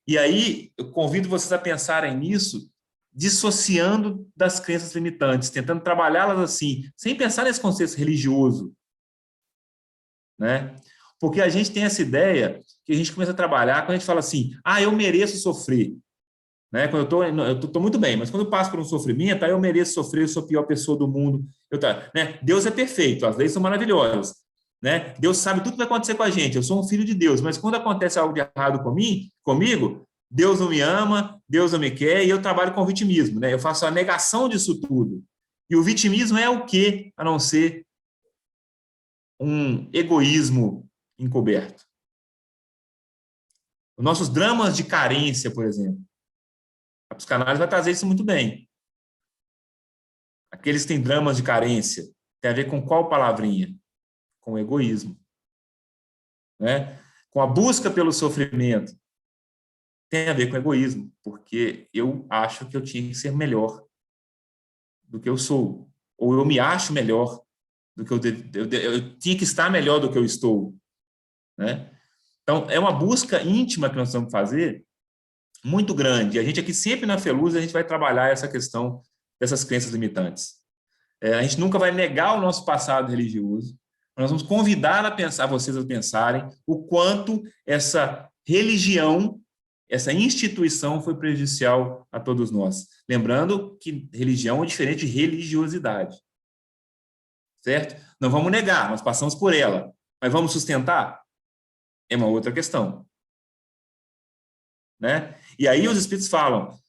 A: E aí, eu convido vocês a pensarem nisso, dissociando das crenças limitantes, tentando trabalhá-las assim, sem pensar nesse conceito religioso, né? Porque a gente tem essa ideia que a gente começa a trabalhar quando a gente fala assim, eu mereço sofrer, né? Quando eu tô muito bem, mas quando eu passo por um sofrimento, eu mereço sofrer, eu sou a pior pessoa do mundo. Né? Deus é perfeito, as leis são maravilhosas, né? Deus sabe tudo que vai acontecer com a gente. Eu sou um filho de Deus, mas quando acontece algo de errado comigo, Deus não me ama, Deus não me quer, e eu trabalho com o vitimismo, né? Eu faço a negação disso tudo. E o vitimismo é o quê? A não ser um egoísmo encoberto. Os nossos dramas de carência, por exemplo. A psicanálise vai trazer isso muito bem. Aqueles que têm dramas de carência, tem a ver com qual palavrinha? Com o egoísmo. Né? Com a busca pelo sofrimento. Tem a ver com o egoísmo, porque eu acho que eu tinha que ser melhor do que eu sou. Ou eu me acho melhor do que eu tinha que estar melhor do que eu estou. Né? Então, é uma busca íntima que nós vamos fazer muito grande. E a gente aqui, sempre na Feluz, a gente vai trabalhar essa questão dessas crenças limitantes. A gente nunca vai negar o nosso passado religioso. Nós vamos convidar vocês a pensarem o quanto essa religião, essa instituição foi prejudicial a todos nós. Lembrando que religião é diferente de religiosidade. Certo? Não vamos negar, nós passamos por ela. Mas vamos sustentar? É uma outra questão. Né? E aí os espíritos falam,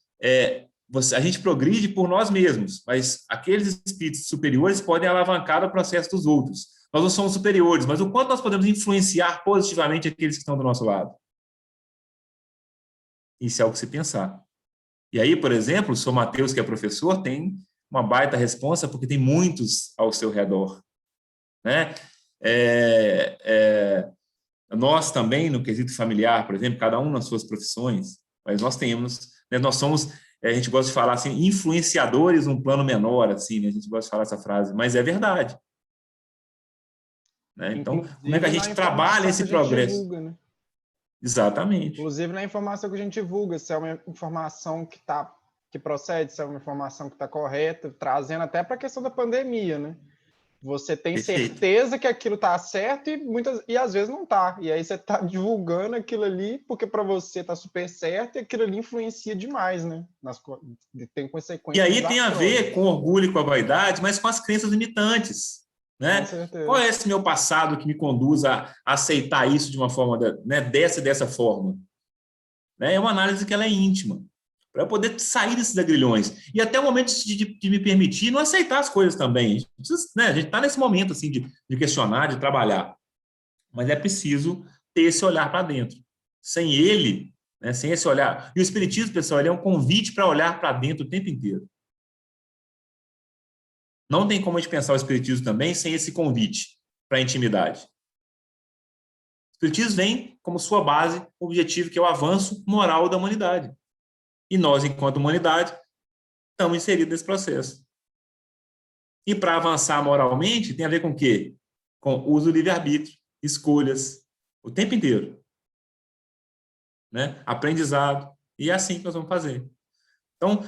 A: a gente progride por nós mesmos, mas aqueles espíritos superiores podem alavancar o processo dos outros. Nós não somos superiores, mas o quanto nós podemos influenciar positivamente aqueles que estão do nosso lado? Isso é algo que se pensar. E aí, por exemplo, o Sr. Mateus, que é professor, tem uma baita responsa, porque tem muitos ao seu redor. Né? Nós também, no quesito familiar, por exemplo, cada um nas suas profissões, mas nós temos, né, nós somos, a gente gosta de falar assim, influenciadores num plano menor, assim, né, a gente gosta de falar essa frase, mas é verdade. Né? Então, como é que a gente trabalha esse progresso?
B: Divulga, né?
A: Exatamente.
B: Inclusive na informação que a gente divulga, se é uma informação que procede, se é uma informação que está correta, trazendo até para a questão da pandemia, né? Você tem certeza que aquilo está certo e às vezes não está. E aí você está divulgando aquilo ali porque para você está super certo e aquilo ali influencia demais, né? Tem consequências.
A: E aí tem a ver com orgulho e com a vaidade, mas com as crenças limitantes. Né? Qual é esse meu passado que me conduz a aceitar isso de uma forma, né, dessa forma? Né? É uma análise que ela é íntima, para eu poder sair desses agrilhões. E até o momento de me permitir não aceitar as coisas também. A gente está nesse momento assim, de questionar, de trabalhar. Mas é preciso ter esse olhar para dentro. Sem ele, né, sem esse olhar... E o Espiritismo, pessoal, ele é um convite para olhar para dentro o tempo inteiro. Não tem como a gente pensar o Espiritismo também sem esse convite para a intimidade. O Espiritismo vem como sua base, o objetivo que é o avanço moral da humanidade. E nós, enquanto humanidade, estamos inseridos nesse processo. E para avançar moralmente, tem a ver com o quê? Com o uso do livre-arbítrio, escolhas, o tempo inteiro. Né? Aprendizado. E é assim que nós vamos fazer. Então,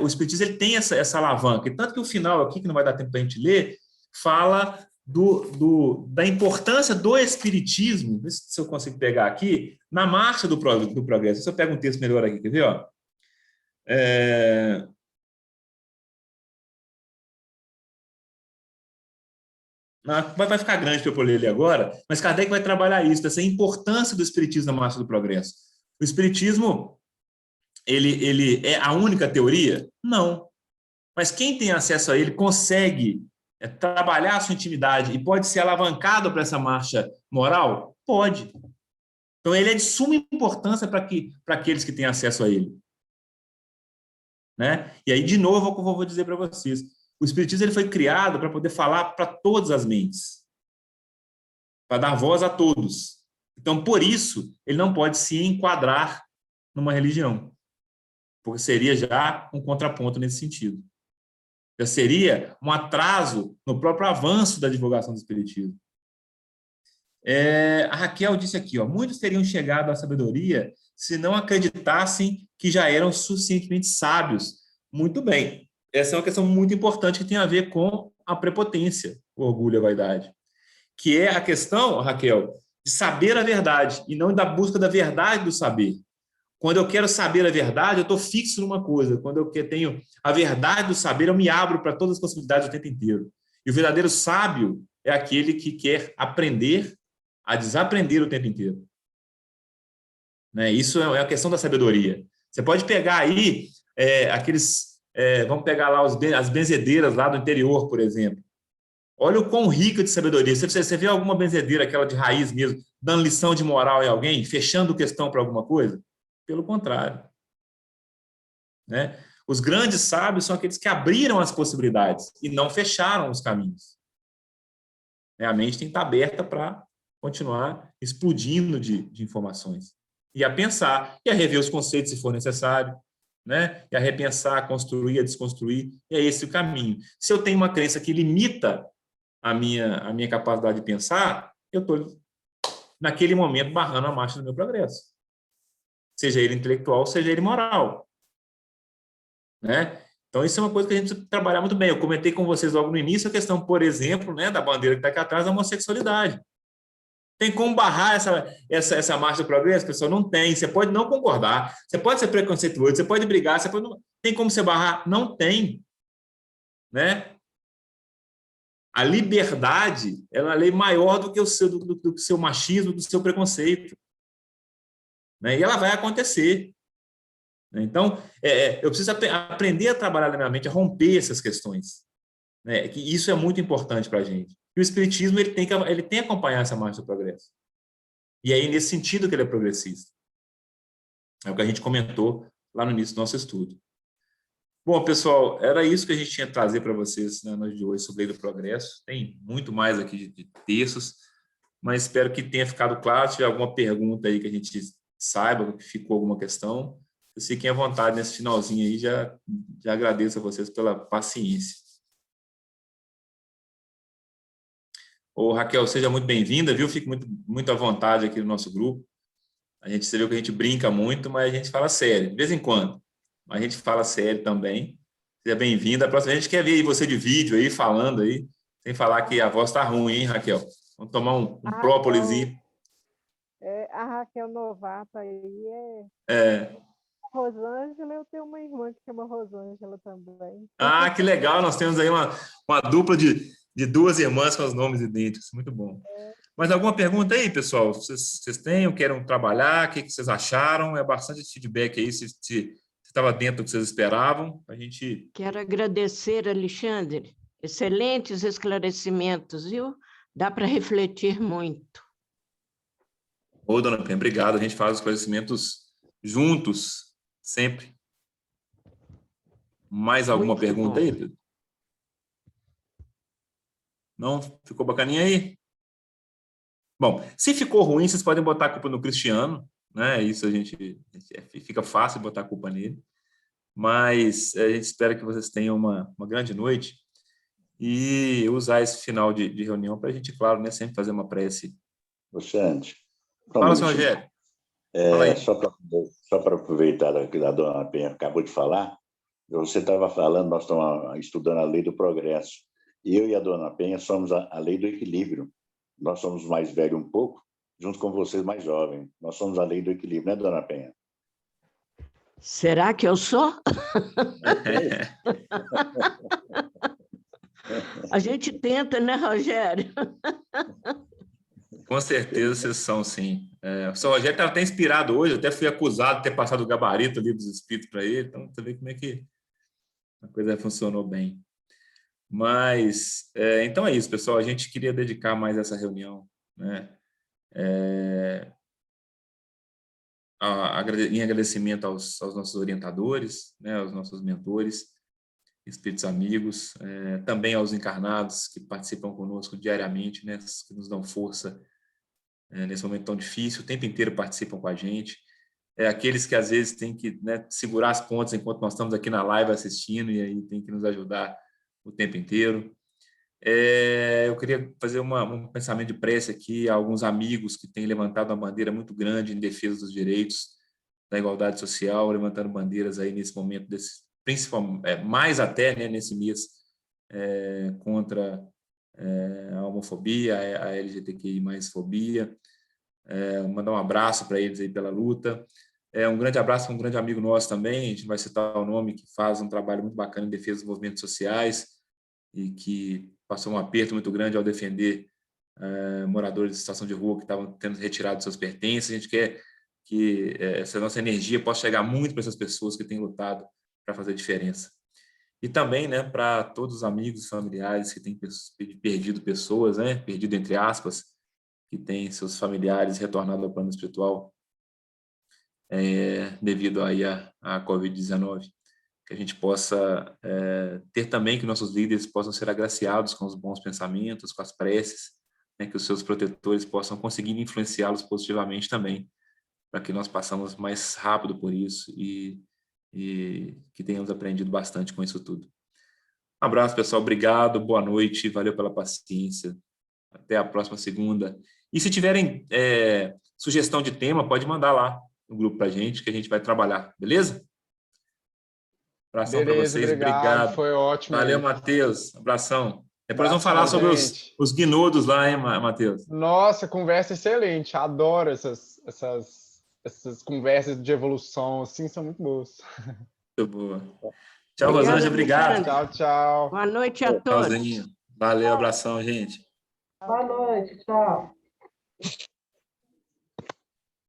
A: o Espiritismo ele tem essa alavanca. E tanto que o final aqui, que não vai dar tempo para a gente ler, fala da importância do Espiritismo, vê se eu consigo pegar aqui, na marcha do progresso. Se eu pego um texto melhor aqui, quer ver? Ó? Vai ficar grande para eu ler ele agora, mas Kardec vai trabalhar isso, essa importância do Espiritismo na marcha do progresso. O Espiritismo, ele é a única teoria? Não. Mas quem tem acesso a ele consegue trabalhar a sua intimidade e pode ser alavancado para essa marcha moral? Pode. Então, ele é de suma importância para aqueles que têm acesso a ele. Né? E aí, de novo, eu vou dizer para vocês, o Espiritismo ele foi criado para poder falar para todas as mentes, para dar voz a todos. Então, por isso, ele não pode se enquadrar numa religião, porque seria já um contraponto nesse sentido. Já seria um atraso no próprio avanço da divulgação do espiritismo. A Raquel disse aqui, ó, muitos teriam chegado à sabedoria se não acreditassem que já eram suficientemente sábios. Muito bem. Essa é uma questão muito importante que tem a ver com a prepotência, o orgulho e a vaidade. Que é a questão, Raquel, de saber a verdade e não da busca da verdade do saber. Quando eu quero saber a verdade, eu estou fixo numa coisa. Quando eu tenho a verdade do saber, eu me abro para todas as possibilidades o tempo inteiro. E o verdadeiro sábio é aquele que quer aprender a desaprender o tempo inteiro. Né? Isso é a questão da sabedoria. Você pode pegar aí vamos pegar lá as benzedeiras lá do interior, por exemplo. Olha o quão rica de sabedoria. Você vê alguma benzedeira, aquela de raiz mesmo, dando lição de moral em alguém, fechando questão para alguma coisa? Pelo contrário. Né? Os grandes sábios são aqueles que abriram as possibilidades e não fecharam os caminhos. Né? A mente tem que estar aberta para continuar explodindo de informações. E a pensar, e a rever os conceitos se for necessário, né? E a repensar, a construir, a desconstruir. E é esse o caminho. Se eu tenho uma crença que limita a minha capacidade de pensar, eu estou, naquele momento, barrando a marcha do meu progresso. Seja ele intelectual, seja ele moral. Né? Então, isso é uma coisa que a gente precisa trabalhar muito bem. Eu comentei com vocês logo no início a questão, por exemplo, né, da bandeira que está aqui atrás, da homossexualidade. Tem como barrar essa marcha do progresso, pessoal? Não tem. Você pode não concordar, você pode ser preconceituoso, você pode brigar, você pode não... Tem como você barrar? Não tem. Né? A liberdade ela é uma lei maior do que o seu machismo, do seu preconceito. Né? E ela vai acontecer. Então, eu preciso aprender a trabalhar na minha mente, a romper essas questões. Né? Que isso é muito importante para a gente. E o espiritismo ele tem que acompanhar essa marcha do progresso. E aí, nesse sentido que ele é progressista. É o que a gente comentou lá no início do nosso estudo. Bom, pessoal, era isso que a gente tinha a trazer para vocês na noite de hoje sobre a Lei do Progresso. Tem muito mais aqui de textos, mas espero que tenha ficado claro. Se tiver alguma pergunta aí que a gente saiba, que ficou alguma questão, vocês fiquem à vontade nesse finalzinho aí. Já agradeço a vocês pela paciência. Ô, Raquel, seja muito bem-vinda, viu? Fique muito à vontade aqui no nosso grupo. Você viu que a gente brinca muito, mas a gente fala sério, de vez em quando. Mas a gente fala sério também. Seja bem-vinda. A próxima a gente quer ver você de vídeo aí, falando aí, sem falar que a voz está ruim, hein, Raquel? Vamos tomar um própolizinho.
D: A Raquel Novato aí Rosângela, eu tenho uma irmã que chama Rosângela também.
A: Ah, que legal, nós temos aí uma dupla de duas irmãs com os nomes idênticos, muito bom. Mas alguma pergunta aí, pessoal? Vocês têm, querem trabalhar, o que vocês acharam? É bastante feedback aí, se estava dentro do que vocês esperavam. A gente...
E: Quero agradecer, Alexandre, excelentes esclarecimentos, viu? Dá para refletir muito.
A: Ô, dona Penha, obrigado, a gente faz os esclarecimentos juntos, sempre. Mais alguma pergunta aí, Pedro? Não? Ficou bacaninha aí? Bom, se ficou ruim, vocês podem botar a culpa no Cristiano, né? Isso fica fácil botar a culpa nele. Mas a gente espera que vocês tenham uma grande noite e usar esse final de reunião para a gente, claro, né, sempre fazer uma prece.
C: Alexandre.
A: Fala, senhor Rogério.
C: Só para aproveitar o que a dona Penha acabou de falar, você estava falando, nós estamos estudando a lei do progresso. E eu e a dona Penha somos a lei do equilíbrio. Nós somos mais velhos um pouco, junto com vocês mais jovens. Nós somos a lei do equilíbrio, né, dona Penha?
E: Será que eu sou? A gente tenta, né, Rogério?
A: Com certeza vocês são, sim. O senhor Rogério estava até inspirado hoje, eu até fui acusado de ter passado o gabarito ali dos espíritos para ele, então você vê como é que a coisa funcionou bem. Mas, então é isso, pessoal, a gente queria dedicar mais essa reunião, né, em agradecimento aos nossos orientadores, né, aos nossos mentores, espíritos amigos, também aos encarnados que participam conosco diariamente, né, que nos dão força nesse momento tão difícil, o tempo inteiro participam com a gente. Aqueles que às vezes têm que, né, segurar as pontas enquanto nós estamos aqui na live assistindo, e aí tem que nos ajudar o tempo inteiro. Eu queria fazer um pensamento de prece aqui a alguns amigos que têm levantado uma bandeira muito grande em defesa dos direitos, da igualdade social, levantando bandeiras aí nesse momento, mais até, né, nesse mês, contra a homofobia, a LGBTQI+, fobia. Mandar um abraço para eles aí pela luta. Um grande abraço para um grande amigo nosso também, a gente vai citar o nome, que faz um trabalho muito bacana em defesa dos movimentos sociais e que passou um aperto muito grande ao defender moradores de situação de rua que estavam tendo retirado seus pertences. A gente quer que essa nossa energia possa chegar muito para essas pessoas que têm lutado para fazer diferença. E também, né, para todos os amigos e familiares que têm perdido pessoas, né, perdido entre aspas, que têm seus familiares retornado ao plano espiritual devido aí à Covid-19. Que a gente possa ter também, que nossos líderes possam ser agraciados com os bons pensamentos, com as preces, né, que os seus protetores possam conseguir influenciá-los positivamente também, para que nós passamos mais rápido por isso e que tenhamos aprendido bastante com isso tudo. Um abraço, pessoal. Obrigado, boa noite, valeu pela paciência. Até a próxima segunda. E se tiverem sugestão de tema, pode mandar lá no grupo para a gente, que a gente vai trabalhar, beleza? Abração para vocês, obrigado.
B: Foi ótimo.
A: Valeu,
B: aí.
A: Matheus. Abração. Depois vamos
B: Abração,
A: falar sobre
B: gente.
A: os guinudos lá, hein, Matheus?
B: Nossa, conversa excelente. Adoro essas conversas de evolução, assim, são muito boas.
A: Muito boa. Tchau,
E: Obrigada,
A: Rosângela. Obrigado.
E: Alexandre.
B: Tchau, tchau.
E: Boa noite a todos.
A: Tchauzinho. Valeu, abração, gente.
F: Boa noite, tchau.